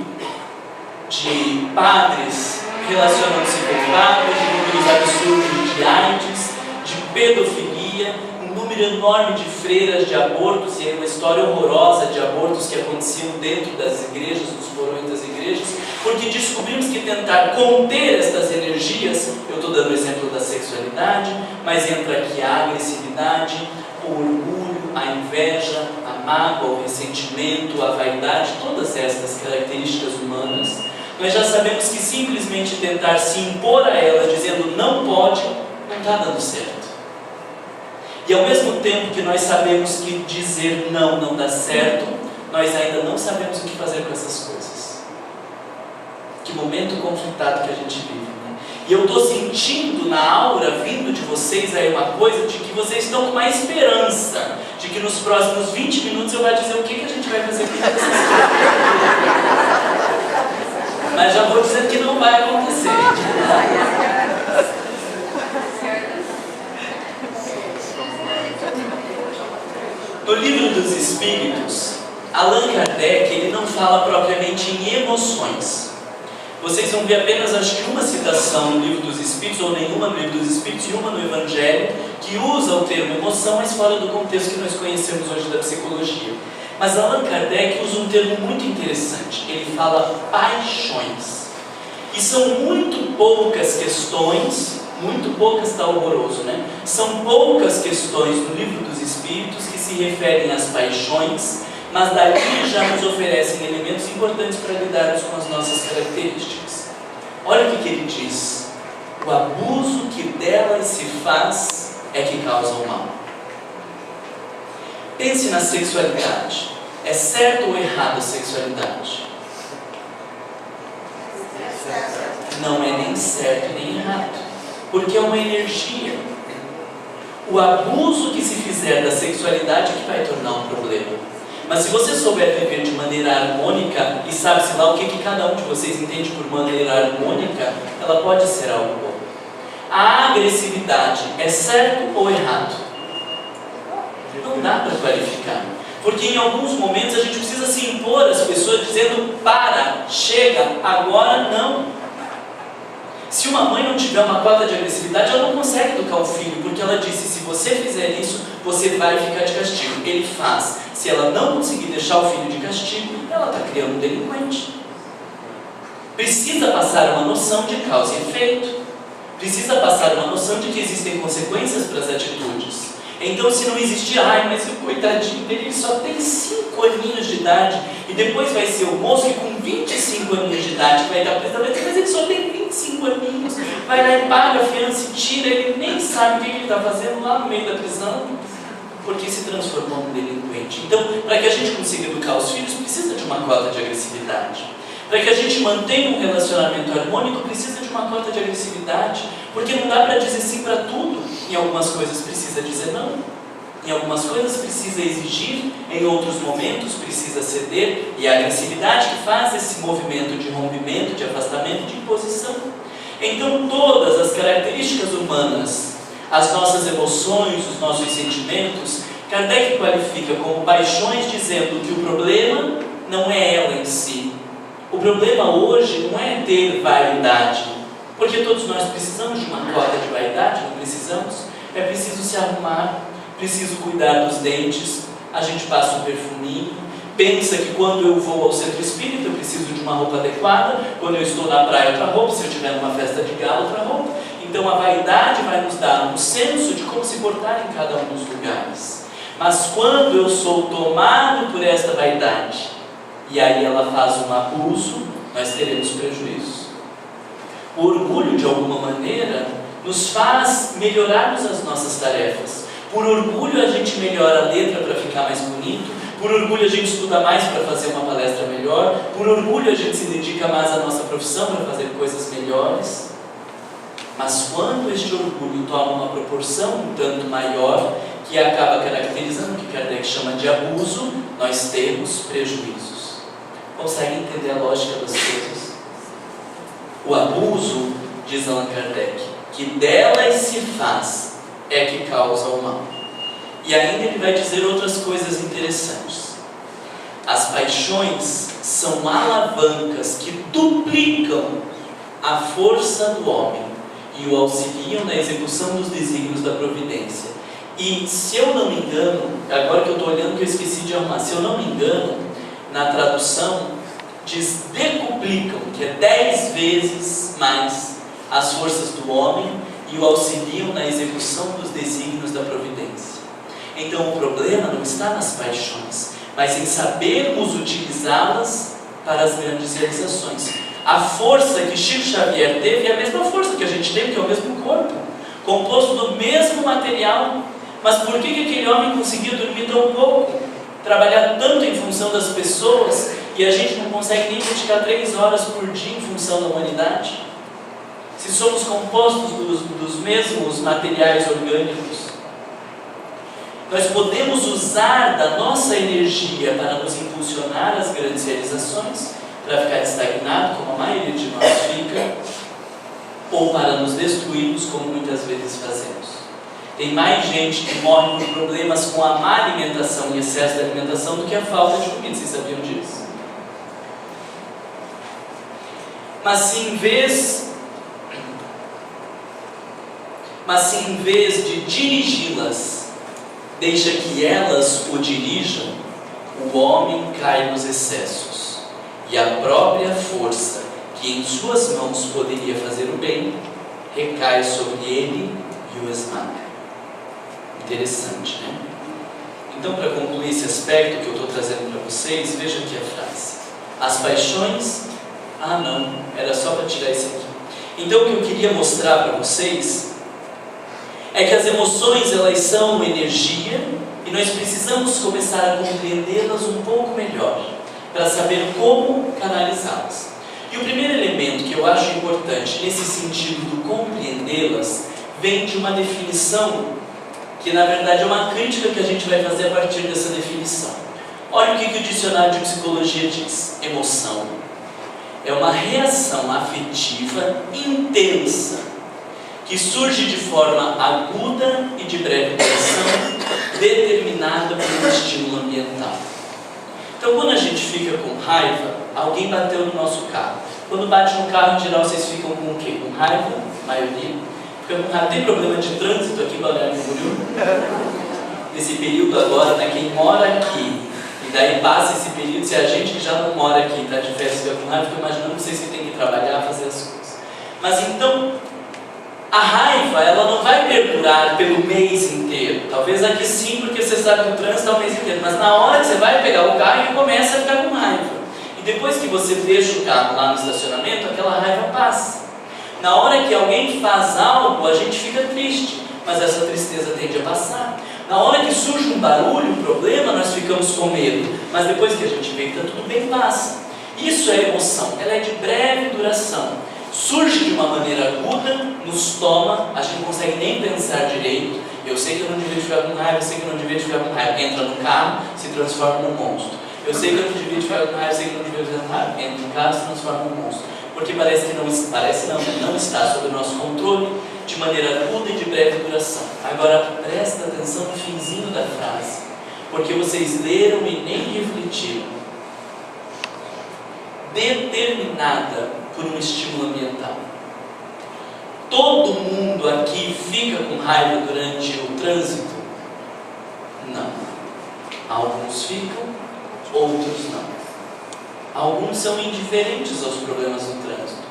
padres relacionando-se com padres, de números absurdos de AIDS, de pedofilia, um número enorme de freiras de abortos, e uma história horrorosa de abortos que aconteciam dentro das igrejas, dos porões das igrejas, porque descobrimos que tentar conter estas energias, eu estou dando o exemplo da sexualidade, mas entra aqui a agressividade, o orgulho, a inveja, a mágoa, o ressentimento, a vaidade, todas estas características humanas. Nós já sabemos que simplesmente tentar se impor a ela dizendo não pode, não está dando certo. E ao mesmo tempo que nós sabemos que dizer não dá certo, nós ainda não sabemos o que fazer com essas coisas. Que momento conflitado que a gente vive, né? E eu estou sentindo na aura vindo de vocês aí uma coisa de que vocês estão com uma esperança de que nos próximos 20 minutos eu vou dizer o que a gente vai fazer com essas coisas. Mas já vou dizendo que não vai acontecer. No Livro dos Espíritos, Allan Kardec, ele não fala propriamente em emoções. Vocês vão ver apenas, acho que uma citação no Livro dos Espíritos, ou nenhuma no Livro dos Espíritos, e uma no Evangelho, que usa o termo emoção, mas fora do contexto que nós conhecemos hoje da psicologia. Mas Allan Kardec usa um termo muito interessante. Ele fala paixões. E são muito poucas questões, muito poucas está horroroso, né? São poucas questões no Livro dos Espíritos que se referem às paixões, mas daqui já nos oferecem elementos importantes para lidarmos com as nossas características. Olha o que ele diz. O abuso que delas se faz é que causa o mal. Pense na sexualidade. É certo ou errado a sexualidade? Não é nem certo nem errado, porque é uma energia. O abuso que se fizer da sexualidade é que vai tornar um problema. Mas se você souber viver de maneira harmônica, e sabe-se lá o que cada um de vocês entende por maneira harmônica, ela pode ser algo bom. A agressividade é certo ou errado? Não dá para qualificar. Porque em alguns momentos a gente precisa se impor às pessoas dizendo: para, chega, agora não. Se uma mãe não tiver uma cota de agressividade, ela não consegue educar o filho, porque ela disse: se você fizer isso, você vai ficar de castigo. Ele faz. Se ela não conseguir deixar o filho de castigo, ela está criando um delinquente. Precisa passar uma noção de causa e efeito. Precisa passar uma noção de que existem consequências para as atitudes. Então, se não existir, mas o coitadinho dele, ele só tem 5 aninhos de idade, e depois vai ser o moço que com 25 aninhos de idade vai dar prisão, mas ele só tem 25 aninhos, vai lá e paga a fiança e tira, ele nem sabe o que ele está fazendo lá no meio da prisão, porque se transformou num delinquente. Então, para que a gente consiga educar os filhos, precisa de uma cota de agressividade. Para que a gente mantenha um relacionamento harmônico, precisa de uma cota de agressividade, porque não dá para dizer sim para tudo. Em algumas coisas precisa dizer não, em algumas coisas precisa exigir, em outros momentos precisa ceder, e a agressividade que faz esse movimento de rompimento, de afastamento, de imposição. Então, todas as características humanas, as nossas emoções, os nossos sentimentos, Kardec qualifica como paixões, dizendo que o problema não é ela em si. O problema hoje não é ter vaidade, porque todos nós precisamos de uma cota de vaidade, não precisamos? É preciso se arrumar, preciso cuidar dos dentes, a gente passa um perfuminho, pensa que quando eu vou ao centro espírita eu preciso de uma roupa adequada, quando eu estou na praia outra roupa, se eu estiver numa festa de gala outra roupa. Então a vaidade vai nos dar um senso de como se portar em cada um dos lugares. Mas quando eu sou tomado por esta vaidade, e aí ela faz um abuso, nós teremos prejuízo. O orgulho, de alguma maneira, nos faz melhorarmos as nossas tarefas. Por orgulho a gente melhora a letra para ficar mais bonito, por orgulho a gente estuda mais para fazer uma palestra melhor, por orgulho a gente se dedica mais à nossa profissão para fazer coisas melhores. Mas quando este orgulho toma uma proporção um tanto maior, que acaba caracterizando o que Kardec chama de abuso, nós temos prejuízos. Conseguem entender a lógica das coisas? O abuso, diz Allan Kardec, que delas se faz, é que causa o mal. E ainda ele vai dizer outras coisas interessantes. As paixões são alavancas que duplicam a força do homem e o auxiliam na execução dos desígnios da providência. E se eu não me engano, agora que eu estou olhando que eu esqueci de arrumar, se eu não me engano, na tradução diz decuplicam, que é 10 vezes mais as forças do homem e o auxiliam na execução dos desígnios da providência. Então o problema não está nas paixões, mas em sabermos utilizá-las para as grandes realizações. A força que Chico Xavier teve é a mesma força que a gente tem, que é o mesmo corpo, composto do mesmo material. Mas por que aquele homem conseguiu dormir tão pouco, trabalhar tanto em função das pessoas, e a gente não consegue nem dedicar 3 horas por dia em função da humanidade? Se somos compostos dos mesmos materiais orgânicos, nós podemos usar da nossa energia para nos impulsionar às grandes realizações, para ficar estagnado, como a maioria de nós fica, ou para nos destruirmos, como muitas vezes fazemos. Tem mais gente que morre por problemas com a má alimentação e excesso de alimentação do que a falta de comida. Vocês sabiam disso? Mas se em vez de dirigi-las, deixa que elas o dirijam, o homem cai nos excessos, e a própria força que em suas mãos poderia fazer o bem, recai sobre ele e o esmaga. Interessante, né? Então, para concluir esse aspecto que eu estou trazendo para vocês, vejam aqui a frase. As paixões... não, era só para tirar isso aqui. Então o que eu queria mostrar para vocês é que as emoções, elas são uma energia e nós precisamos começar a compreendê-las um pouco melhor para saber como canalizá-las. E o primeiro elemento que eu acho importante nesse sentido do compreendê-las vem de uma definição que na verdade é uma crítica que a gente vai fazer a partir dessa definição. Olha o que o dicionário de psicologia diz. Emoção é uma reação afetiva intensa que surge de forma aguda e de breve duração, determinada por um estímulo ambiental. Então, quando a gente fica com raiva, alguém bateu no nosso carro. Quando bate no carro, em geral, vocês ficam com o quê? Com raiva? A maioria. Fica com raiva. Tem problema de trânsito aqui em Balneário Camboriú? Nesse período agora, né, quem mora aqui, e daí passa esse período, se a gente que já não mora aqui, está de férias, fica com raiva, fica imaginando vocês que tem que trabalhar, fazer as coisas. Mas então, a raiva, ela não vai perdurar pelo mês inteiro. Talvez aqui sim, porque você sabe que o trânsito é o mês inteiro. Mas na hora que você vai pegar o carro, ele começa a ficar com raiva. E depois que você deixa o carro lá no estacionamento, aquela raiva passa. Na hora que alguém faz algo, a gente fica triste. Mas essa tristeza tende a passar. Na hora que surge um barulho, um problema, nós ficamos com medo. Mas depois que a gente vê que está tudo bem, passa. Isso é emoção. Ela é de breve duração. Surge de uma maneira aguda, nos toma, a gente não consegue nem pensar direito. Eu sei que eu não devia ficar com raiva, eu sei que eu não devia ficar com raiva. Entra no carro, se transforma num monstro. Eu sei que eu não devia ficar com raiva, eu sei que eu não devia ficar com raiva. Entra no carro, se transforma num monstro. Porque parece que não está sob o nosso controle, de maneira aguda e de breve duração. Agora, presta atenção no finzinho da frase, porque vocês leram e nem refletiram. Determinada por um estímulo ambiental. Todo mundo aqui fica com raiva durante o trânsito? Não. Alguns ficam, outros não. Alguns são indiferentes aos problemas do trânsito.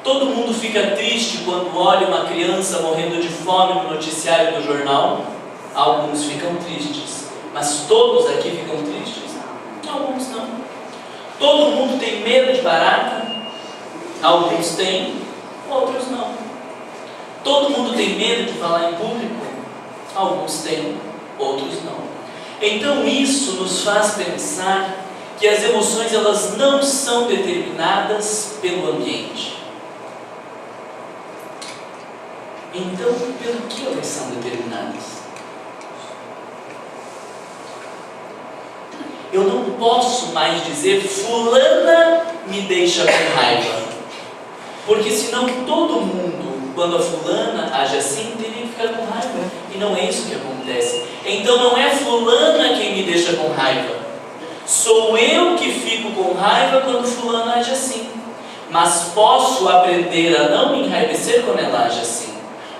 Todo mundo fica triste quando olha uma criança morrendo de fome no noticiário do jornal? Alguns ficam tristes. Mas todos aqui ficam tristes? Alguns não. Todo mundo tem medo de barata? Alguns têm, outros não. Todo mundo tem medo de falar em público? Alguns têm, outros não. Então isso nos faz pensar que as emoções, elas não são determinadas pelo ambiente. Então, pelo que elas são determinadas? Eu não posso mais dizer fulana me deixa com raiva. Porque senão todo mundo, quando a fulana age assim, teria que ficar com raiva. E não é isso que acontece. Então não é fulana quem me deixa com raiva. Sou eu que fico com raiva quando fulana age assim. Mas posso aprender a não me enraivecer quando ela age assim.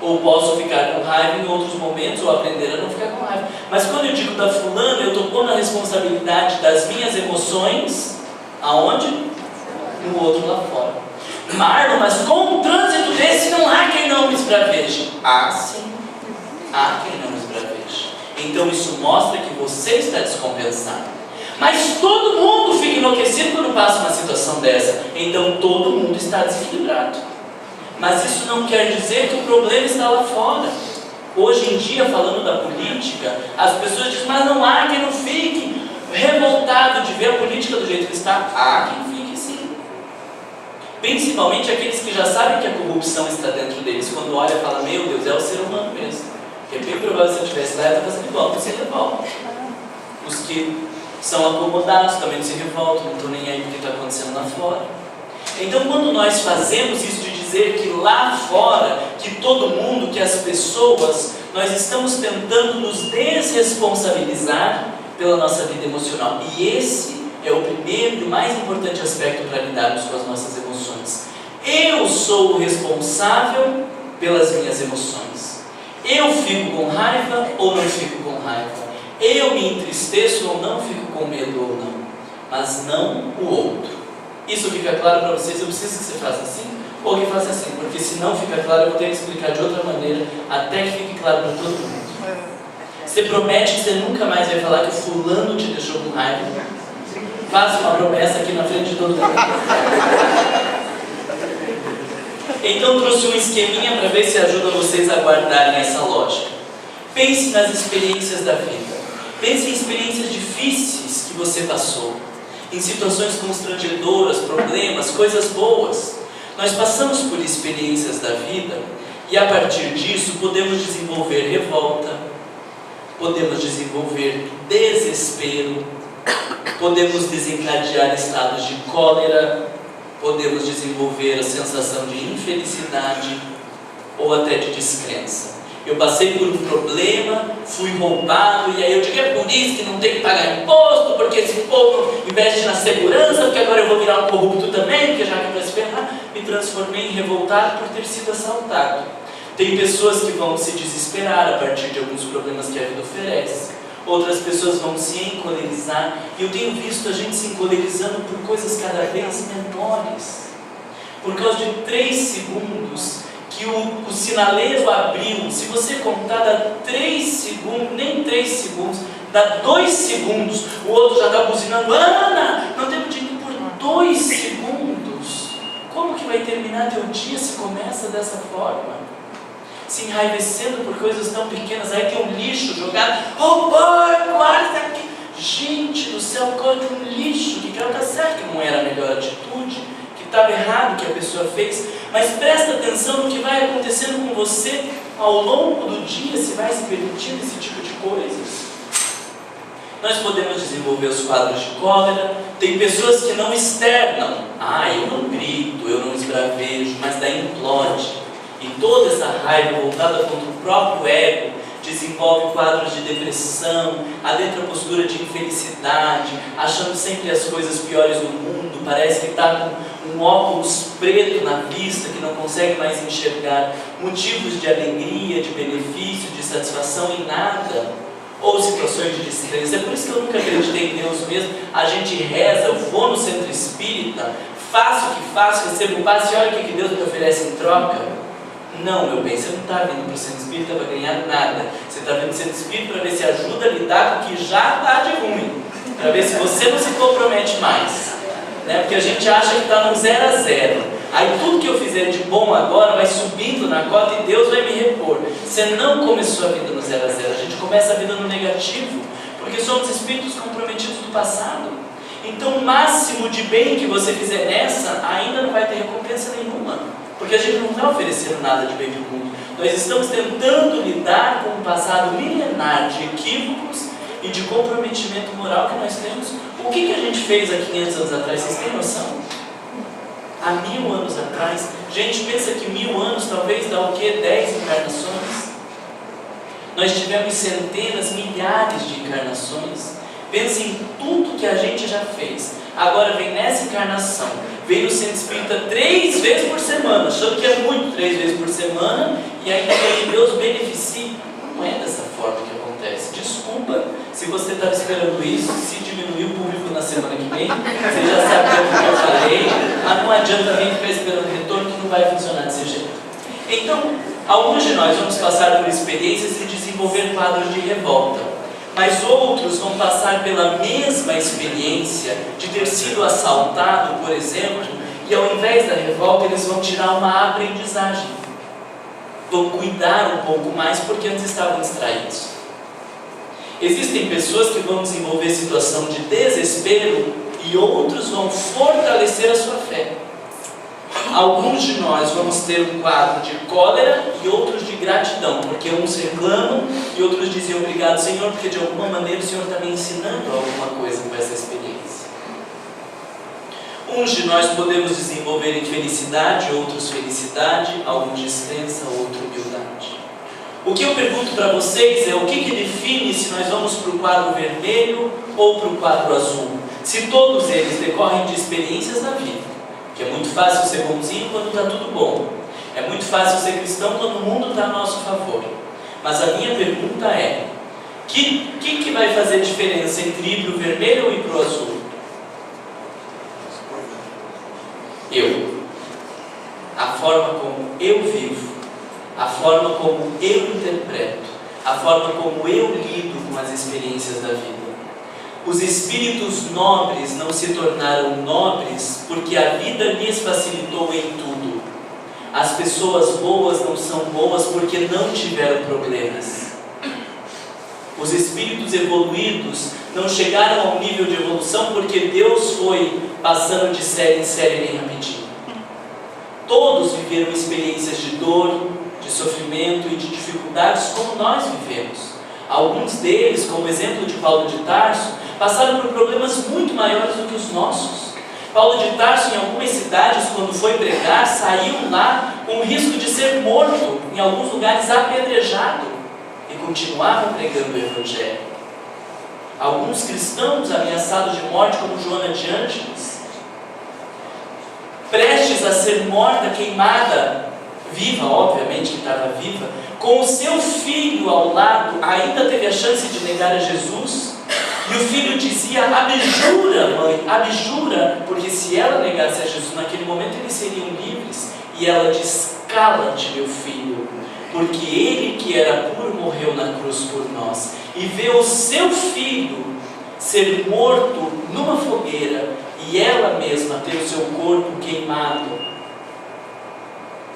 Ou posso ficar com raiva em outros momentos, ou aprender a não ficar com raiva. Mas quando eu digo da fulana, eu estou pondo a responsabilidade das minhas emoções, aonde? No outro lá fora. Marlon, mas com um trânsito desse não há quem não me esbraveje. Ah, sim. Há quem não me esbraveje. Então isso mostra que você está descompensado. Mas todo mundo fica enlouquecido quando passa uma situação dessa. Então todo mundo está desequilibrado. Mas isso não quer dizer que o problema está lá fora. Hoje em dia, falando da política, as pessoas dizem, mas não há quem não fique revoltado de ver a política do jeito que está. Há quem fique sim. Principalmente aqueles que já sabem que a corrupção está dentro deles. Quando olha e fala, meu Deus, é o ser humano mesmo. Porque é bem provável se eu estivesse lá, eu estava fazendo igual, você revolta. Os que são acomodados também não se revoltam, não estão nem aí porque está acontecendo lá fora. Então, quando nós fazemos isso de dizer que lá fora, que todo mundo, que as pessoas, nós estamos tentando nos desresponsabilizar pela nossa vida emocional. E esse é o primeiro e o mais importante aspecto para lidarmos com as nossas emoções. Eu sou o responsável pelas minhas emoções. Eu fico com raiva ou não fico com raiva. Eu me entristeço ou não, fico com medo ou não. Mas não o outro. Isso fica claro para vocês? Eu preciso que você faça assim ou que faça assim, porque se não fica claro eu vou ter que explicar de outra maneira até que fique claro para todo mundo. Você promete que você nunca mais vai falar que fulano te deixou com raiva? Faça uma promessa aqui na frente de todo mundo. Então trouxe um esqueminha para ver se ajuda vocês a guardarem essa lógica. Pense nas experiências da vida. Pense em experiências difíceis que você passou, em situações constrangedoras, problemas, coisas boas. Nós passamos por experiências da vida e a partir disso podemos desenvolver revolta, podemos desenvolver desespero, podemos desencadear estados de cólera, podemos desenvolver a sensação de infelicidade ou até de descrença. Eu passei por um problema, fui roubado, e aí eu digo, é por isso que não tem que pagar imposto, porque esse povo investe na segurança, porque agora eu vou virar um corrupto também, porque já que eu vou se ferrar, me transformei em revoltado por ter sido assaltado. Tem pessoas que vão se desesperar a partir de alguns problemas que a vida oferece. Outras pessoas vão se encolerizar, e eu tenho visto a gente se encolerizando por coisas cada vez menores. Por causa de 3 segundos que o sinaleiro abriu, se você contar, dá 3 segundos, nem 3 segundos, dá 2 segundos, o outro já está buzinando, Ana, não temos dinheiro por 2 segundos. Como que vai terminar teu dia se começa dessa forma? Se enraivecendo por coisas tão pequenas, aí tem um lixo jogado, oh pai, guarda aqui. Gente do céu, colhe um lixo, que ela está certo que não era a melhor atitude, que estava errado o que a pessoa fez, mas presta atenção no que vai acontecendo com você ao longo do dia, se vai se permitindo esse tipo de coisas. Nós podemos desenvolver os quadros de cólera. Tem pessoas que não externam, eu não grito, eu não esbravejo, mas daí implode. E toda essa raiva voltada contra o próprio ego desenvolve quadros de depressão, adentra a postura de infelicidade, achando sempre as coisas piores do mundo, parece que está com um óculos preto na vista, que não consegue mais enxergar motivos de alegria, de benefício, de satisfação em nada, ou situações de descrença. É por isso que eu nunca acreditei em Deus mesmo. A gente reza, eu vou no centro espírita, faço o que faço, recebo o passe, e olha o que Deus me oferece em troca. Não, meu bem, você não está vindo para o centro espírita para ganhar nada. Você está vindo para o centro espírita para ver se ajuda a lidar com o que já está de ruim, para ver se você não se compromete mais, né? Porque a gente acha que está no 0 a 0. Aí tudo que eu fizer de bom agora vai subindo na cota e Deus vai me repor. Você não começou a vida no 0 a 0. A gente começa a vida no negativo, porque somos espíritos comprometidos do passado. Então o máximo de bem que você fizer nessa ainda não vai ter recompensa nenhuma, porque a gente não está oferecendo nada de bem do mundo. Nós estamos tentando lidar com um passado milenar de equívocos e de comprometimento moral que nós temos. O que a gente fez há 500 anos atrás? Vocês têm noção? Há 1000 anos atrás, gente, pensa que 1000 anos talvez dá o quê? 10 encarnações? Nós tivemos centenas, milhares de encarnações. Pense em tudo que a gente já fez. Agora vem nessa encarnação, vem no centro espírita 3 vezes por semana, achando que é muito 3 vezes por semana, e ainda que Deus beneficie. Não é dessa forma que acontece. Desculpa se você estava esperando isso, se diminuir o público na semana que vem, você já sabia o que eu falei, mas não adianta também ficar esperando retorno, que não vai funcionar desse jeito. Então, alguns de nós vamos passar por experiências e desenvolver quadros de revolta. Mas outros vão passar pela mesma experiência de ter sido assaltado, por exemplo, e ao invés da revolta eles vão tirar uma aprendizagem. Vão cuidar um pouco mais porque antes estavam distraídos. Existem pessoas que vão desenvolver situação de desespero e outros vão fortalecer a sua fé. Alguns de nós vamos ter um quadro de cólera e outros de gratidão, porque uns reclamam e outros dizem obrigado, Senhor, porque de alguma maneira o Senhor está me ensinando alguma coisa com essa experiência. Uns de nós podemos desenvolver infelicidade, outros felicidade, alguns descrença, outros humildade. O que eu pergunto para vocês é o que define se nós vamos para o quadro vermelho ou para o quadro azul, se todos eles decorrem de experiências da vida. Que é muito fácil ser bonzinho quando está tudo bom. É muito fácil ser cristão quando o mundo está a nosso favor. Mas a minha pergunta é: o que vai fazer diferença entre ir para o vermelho ou ir para o azul? Eu. A forma como eu vivo, a forma como eu interpreto, a forma como eu lido com as experiências da vida. Os espíritos nobres não se tornaram nobres porque a vida lhes facilitou em tudo. As pessoas boas não são boas porque não tiveram problemas. Os espíritos evoluídos não chegaram ao nível de evolução porque Deus foi passando de série em série bem rapidinho. Todos viveram experiências de dor, de sofrimento e de dificuldades como nós vivemos. Alguns deles, como o exemplo de Paulo de Tarso, passaram por problemas muito maiores do que os nossos. Paulo de Tarso, em algumas cidades, quando foi pregar, saiu lá com o risco de ser morto, em alguns lugares apedrejado, e continuavam pregando o Evangelho. Alguns cristãos ameaçados de morte, como Joana de Ângeles, prestes a ser morta, queimada, viva, obviamente que estava viva, com o seu filho ao lado, ainda teve a chance de negar a Jesus, e o filho dizia: abjura, mãe, abjura, porque se ela negasse a Jesus naquele momento, eles seriam livres. E ela diz: cala-te, meu filho, porque ele que era puro morreu na cruz por nós. E vê o seu filho ser morto numa fogueira, e ela mesma ter o seu corpo queimado.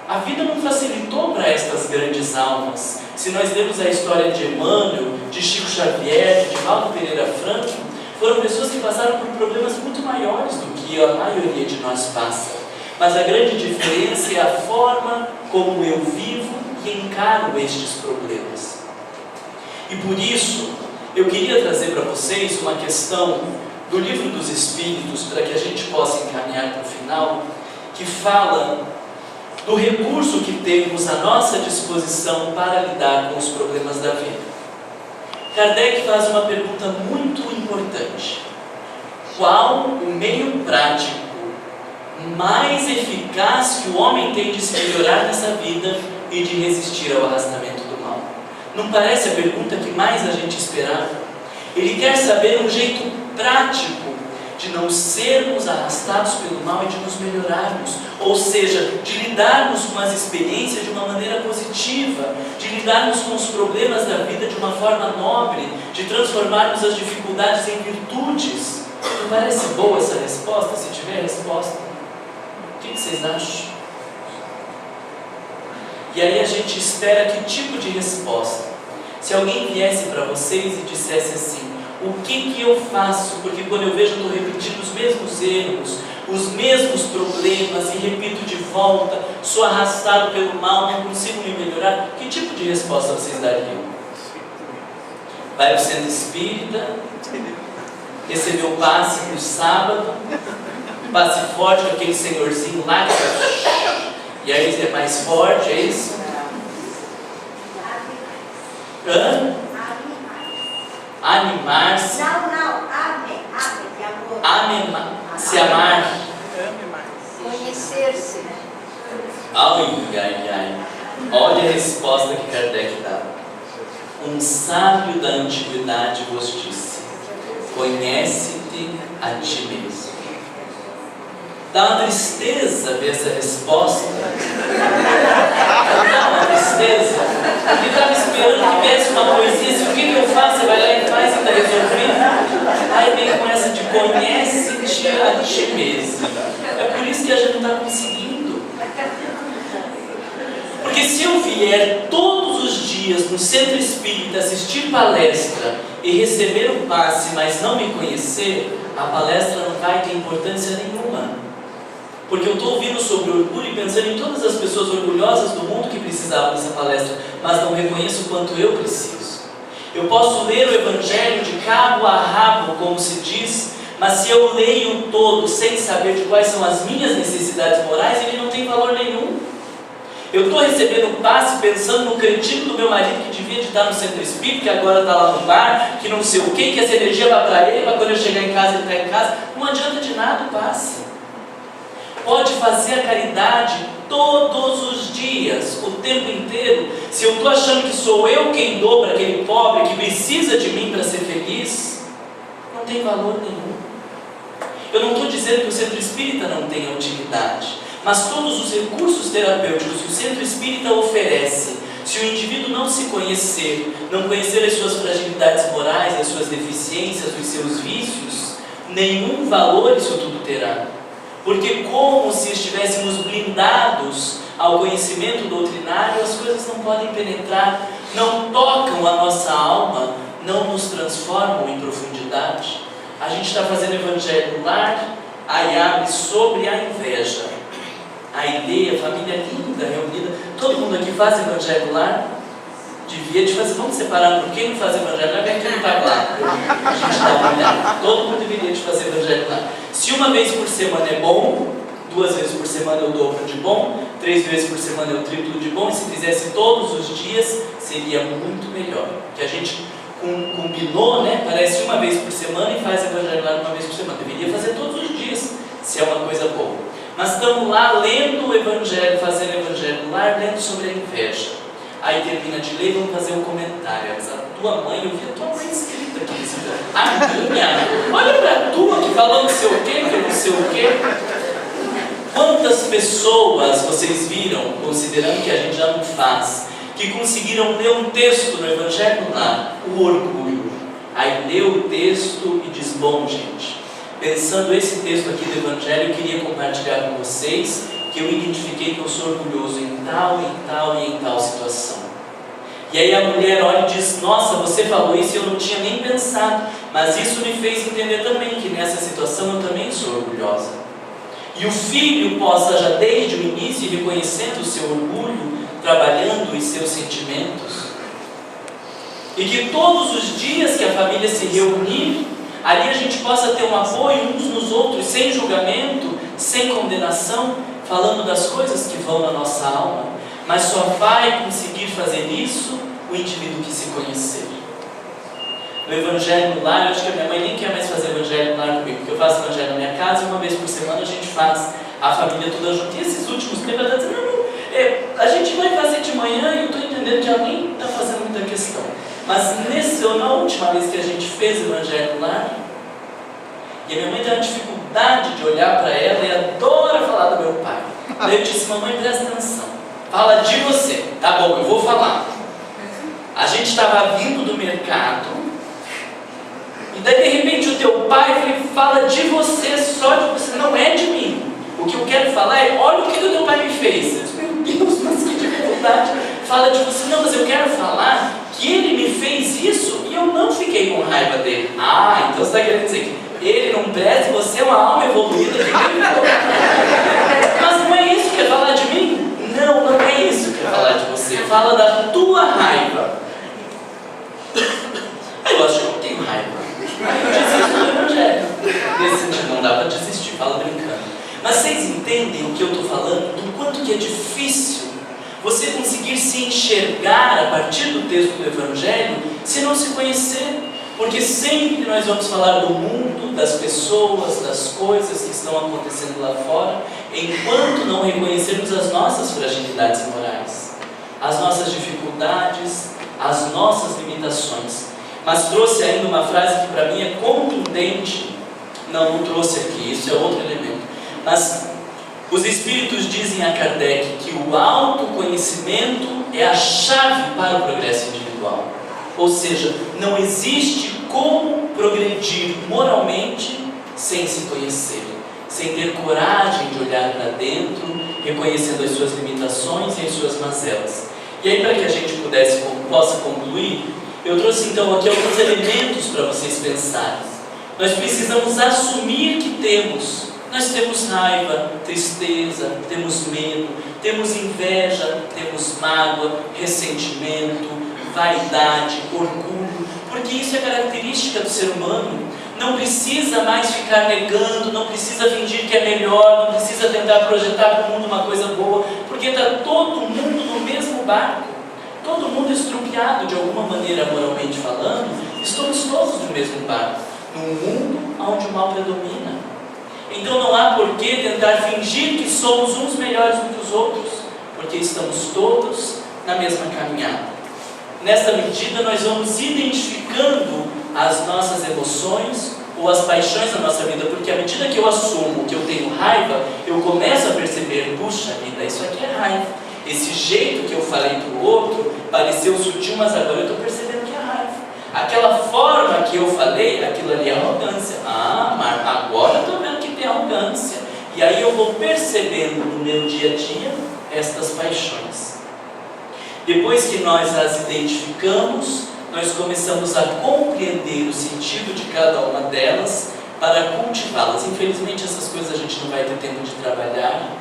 A vida não facilitou para estas grandes almas. Se nós lemos a história de Emmanuel, de Chico Xavier, de Divaldo Pereira Franco, foram pessoas que passaram por problemas muito maiores do que a maioria de nós passa. Mas a grande diferença é a forma como eu vivo e encaro estes problemas. E por isso, eu queria trazer para vocês uma questão do Livro dos Espíritos, para que a gente possa encaminhar para o final, que fala do recurso que temos à nossa disposição para lidar com os problemas da vida. Kardec faz uma pergunta muito importante: qual o meio prático mais eficaz que o homem tem de se melhorar nessa vida e de resistir ao arrastamento do mal? Não parece a pergunta que mais a gente esperava? Ele quer saber um jeito prático de não sermos arrastados pelo mal e de nos melhorarmos, ou seja, de lidarmos com as experiências de uma maneira positiva, de lidarmos com os problemas da vida de uma forma nobre, de transformarmos as dificuldades em virtudes. Não parece boa essa resposta? Se tiver resposta, o que vocês acham? E aí a gente espera que tipo de resposta? Se alguém viesse para vocês e dissesse assim: o que eu faço? Porque quando eu vejo, eu estou repetindo os mesmos erros, os mesmos problemas, e repito de volta, sou arrastado pelo mal, não consigo me melhorar. Que tipo de resposta vocês dariam? Vai ao centro espírita, recebeu o passe no sábado, passe forte com aquele senhorzinho lá, e aí é mais forte, é isso? Animar-se. Se amar. Conhecer-se. Ai. Olha a resposta que Kardec dá. Um sábio da antiguidade vos disse: conhece-te a ti mesmo. Dá uma tristeza ver essa resposta. Dá uma tristeza. Ele estava esperando que viesse uma poesia. Se o que eu faço? Você vai lá e faz e está resolvido. Aí vem com essa de conhece-te a ti mesmo. É por isso que a gente não está conseguindo. Porque se eu vier todos os dias no centro espírita assistir palestra e receber o passe, mas não me conhecer, a palestra não vai ter importância nenhuma. Porque eu estou ouvindo sobre orgulho e pensando em todas as pessoas orgulhosas do mundo que precisavam dessa palestra, mas não reconheço o quanto eu preciso. Eu posso ler o Evangelho de cabo a rabo, como se diz, mas se eu leio todo sem saber de quais são as minhas necessidades morais, ele não tem valor nenhum. Eu estou recebendo o passe pensando no cretino do meu marido que devia de estar no centro espírita, que agora está lá no bar, que não sei o que essa energia vai para ele, mas quando eu chegar em casa ele está em casa. Não adianta de nada o passe. Pode fazer a caridade todos os dias, o tempo inteiro. Se eu estou achando que sou eu quem dou para aquele pobre que precisa de mim para ser feliz, não tem valor nenhum. Eu não estou dizendo que o centro espírita não tenha utilidade, mas todos os recursos terapêuticos que o centro espírita oferece, se o indivíduo não se conhecer, não conhecer as suas fragilidades morais, as suas deficiências, os seus vícios, nenhum valor isso tudo terá. Porque como se estivéssemos blindados ao conhecimento doutrinário, as coisas não podem penetrar, não tocam a nossa alma, não nos transformam em profundidade. A gente está fazendo evangelho no lar, aí abre sobre a inveja. Aí lê, a família linda, reunida, todo mundo aqui faz evangelho no lar? Devia de fazer, vamos separar, por quem não faz evangelho no lar, quem não está lá? A gente dá uma olhada, todo mundo deveria de fazer evangelho no lar. Se uma vez por semana é bom, 2 vezes por semana é o dobro de bom, 3 vezes por semana é o triplo de bom, e se fizesse todos os dias, seria muito melhor. Que a gente combinou, né? Parece uma vez por semana e faz evangelho lá uma vez por semana. Deveria fazer todos os dias, se é uma coisa boa. Mas estamos lá lendo o evangelho, fazendo evangelho lá, lendo sobre a inveja. Aí termina de ler e vamos fazer um comentário. Mas a tua mãe, eu vi a tua mãe escrita aqui nesse livro. A minha, olha pra tua que falou não sei o quê, que não sei o quê. Quantas pessoas vocês viram, considerando que a gente já não faz, que conseguiram ler um texto no Evangelho lá, o orgulho. Aí lê o texto e diz, bom gente, pensando esse texto aqui do Evangelho, eu queria compartilhar com vocês que eu identifiquei que eu sou orgulhoso em tal, em tal e em tal situação. E aí a mulher olha e diz, nossa, você falou isso e eu não tinha nem pensado, mas isso me fez entender também que nessa situação eu também sou orgulhosa. E o filho possa já desde o início, reconhecendo o seu orgulho, trabalhando os seus sentimentos, e que todos os dias que a família se reunir, ali a gente possa ter um apoio uns nos outros, sem julgamento, sem condenação, falando das coisas que vão na nossa alma, mas só vai conseguir fazer isso o indivíduo que se conhecer. No evangelho no lar, eu acho que a minha mãe nem quer mais fazer evangelho no lar comigo, porque eu faço evangelho na minha casa e uma vez por semana a gente faz, a família toda junto. E esses últimos tempos ela está dizendo, a gente vai fazer de manhã e eu estou entendendo que ela nem está fazendo muita questão. Mas na última vez que a gente fez evangelho no lar, e a minha mãe tem uma dificuldade de olhar para ela e adora falar do meu pai. Daí eu disse, mamãe, presta atenção, fala de você. Tá bom, eu vou falar. A gente estava vindo do mercado, e daí de repente o teu pai, eu falei, fala de você, só de você, não é de mim. O que eu quero falar é, olha o que o teu pai me fez. Eu disse, meu Deus, mas que dificuldade. Fala de você, não, mas eu quero falar que ele me fez isso e eu não fiquei com raiva dele. Ah, então você está querendo dizer que ele não presta, você é uma alma evoluída que mas não é isso que quer falar de mim? Não, não é isso que quer falar de você. Fala da tua raiva. Eu acho que eu não tenho raiva. Eu desisto do evangelho. Nesse sentido, não dá para desistir, fala brincando. Mas vocês entendem o que eu estou falando? Do quanto que é difícil você conseguir se enxergar a partir do texto do evangelho se não se conhecer. Porque sempre nós vamos falar do mundo, das pessoas, das coisas que estão acontecendo lá fora, enquanto não reconhecermos as nossas fragilidades morais, as nossas dificuldades, as nossas limitações. Mas trouxe ainda uma frase que para mim é contundente. Não trouxe aqui, isso é outro elemento. Mas os espíritos dizem a Kardec que o autoconhecimento é a chave para o progresso individual. Ou seja, não existe como progredir moralmente sem se conhecer, sem ter coragem de olhar para dentro, reconhecendo as suas limitações e as suas mazelas. E aí, para que a gente possa concluir, eu trouxe então aqui alguns elementos para vocês pensarem. Nós precisamos assumir que nós temos raiva, tristeza, temos medo, temos inveja, temos mágoa, ressentimento, vaidade, orgulho, porque isso é característica do ser humano. Não precisa mais ficar negando, não precisa fingir que é melhor, não precisa tentar projetar para o mundo uma coisa boa, porque está todo mundo no mesmo barco, todo mundo estrupiado de alguma maneira, moralmente falando. Estamos todos no mesmo barco, num mundo onde o mal predomina. Então não há por que tentar fingir que somos uns melhores do que os outros, porque estamos todos na mesma caminhada. Nesta medida, nós vamos identificando as nossas emoções ou as paixões da nossa vida, porque à medida que eu assumo que eu tenho raiva, eu começo a perceber, puxa vida, isso aqui é raiva. Esse jeito que eu falei para o outro pareceu sutil, mas agora eu estou percebendo que é raiva. Aquela forma que eu falei, aquilo ali é arrogância. Ah, mas agora eu estou vendo que tem arrogância. E aí eu vou percebendo no meu dia a dia estas paixões. Depois que nós as identificamos, nós começamos a compreender o sentido de cada uma delas para cultivá-las. Infelizmente essas coisas a gente não vai ter tempo de trabalhar,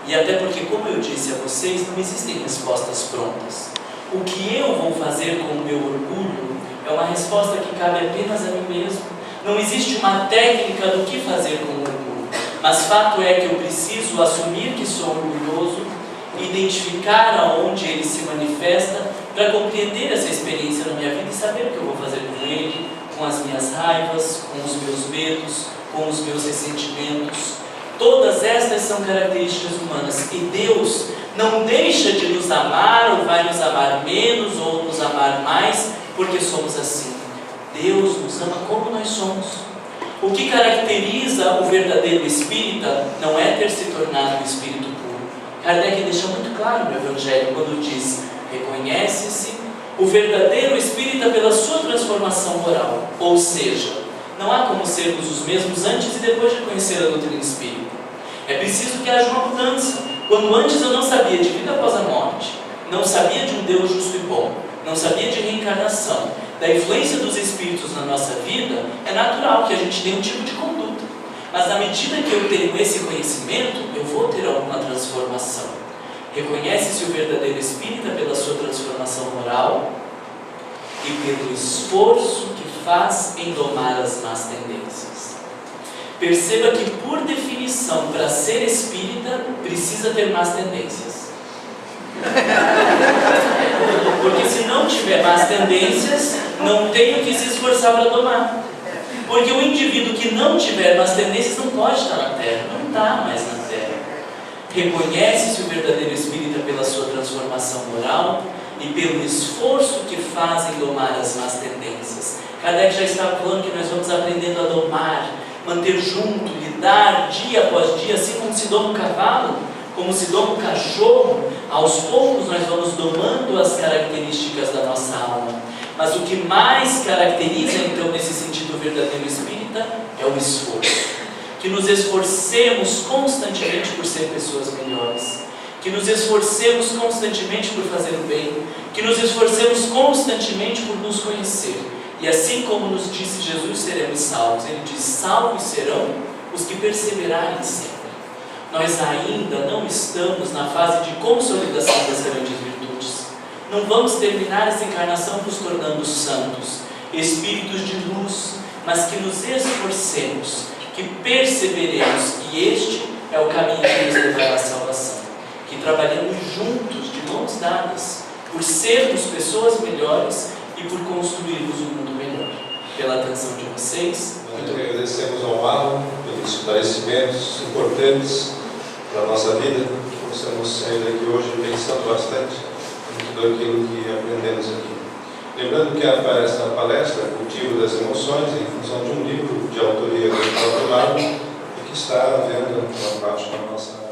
e até porque, como eu disse a vocês, não existem respostas prontas. O que eu vou fazer com o meu orgulho é uma resposta que cabe apenas a mim mesmo. Não existe uma técnica do que fazer com o orgulho, mas fato é que eu preciso assumir que sou orgulhoso, identificar aonde ele se manifesta, para compreender essa experiência na minha vida e saber o que eu vou fazer com ele, com as minhas raivas, com os meus medos, com os meus ressentimentos. Todas estas são características humanas, e Deus não deixa de nos amar, ou vai nos amar menos, ou nos amar mais, porque somos assim. Deus nos ama como nós somos. O que caracteriza o verdadeiro espírita não é ter se tornado um espírito puro. Kardec deixa muito claro no Evangelho quando diz: reconhece-se o verdadeiro espírita pela sua transformação moral. Ou seja, não há como sermos os mesmos antes e depois de conhecer a doutrina espírita. É preciso que haja uma mudança. Quando antes eu não sabia de vida após a morte, não sabia de um Deus justo e bom, não sabia de reencarnação, da influência dos espíritos na nossa vida, é natural que a gente tenha um tipo de conduta. Mas na medida que eu tenho esse conhecimento, eu vou ter alguma transformação. Reconhece-se o verdadeiro espírita pela sua transformação moral e pelo esforço que faz em domar as más tendências. Perceba que, por definição, para ser espírita, precisa ter más tendências. Porque se não tiver más tendências, não tem o que se esforçar para domar. Porque o indivíduo que não tiver más tendências não pode estar na Terra, não está mais na Terra. Reconhece-se o verdadeiro espírita pela sua transformação moral e pelo esforço que faz em domar as más tendências. Kardec já estava falando que nós vamos aprendendo a domar, manter junto, lidar dia após dia, assim como se doma um cavalo, como se doma um cachorro. Aos poucos nós vamos domando as características da nossa alma. Mas o que mais caracteriza então nesse sentido o verdadeiro espírita é o esforço. Que nos esforcemos constantemente por ser pessoas melhores, que nos esforcemos constantemente por fazer o bem, que nos esforcemos constantemente por nos conhecer. E assim como nos disse Jesus, seremos salvos. Ele diz: salvos serão os que perseverarem sempre. Nós ainda não estamos na fase de consolidação das grandes virtudes. Não vamos terminar essa encarnação nos tornando santos, espíritos de luz, mas que nos esforcemos, que perseveremos, e este é o caminho que nos levará à salvação. Que trabalhemos juntos, de mãos dadas, por sermos pessoas melhores e por construirmos um mundo melhor. Pela atenção de vocês, nós agradecemos ao Marlon pelos esclarecimentos importantes para a nossa vida, que possamos sair daqui hoje pensando bastante em tudo aquilo que aprendemos aqui. Lembrando que essa palestra, Cultivo das Emoções, em função de um livro de autoria do próprio Marlon, e que está à venda uma parte da nossa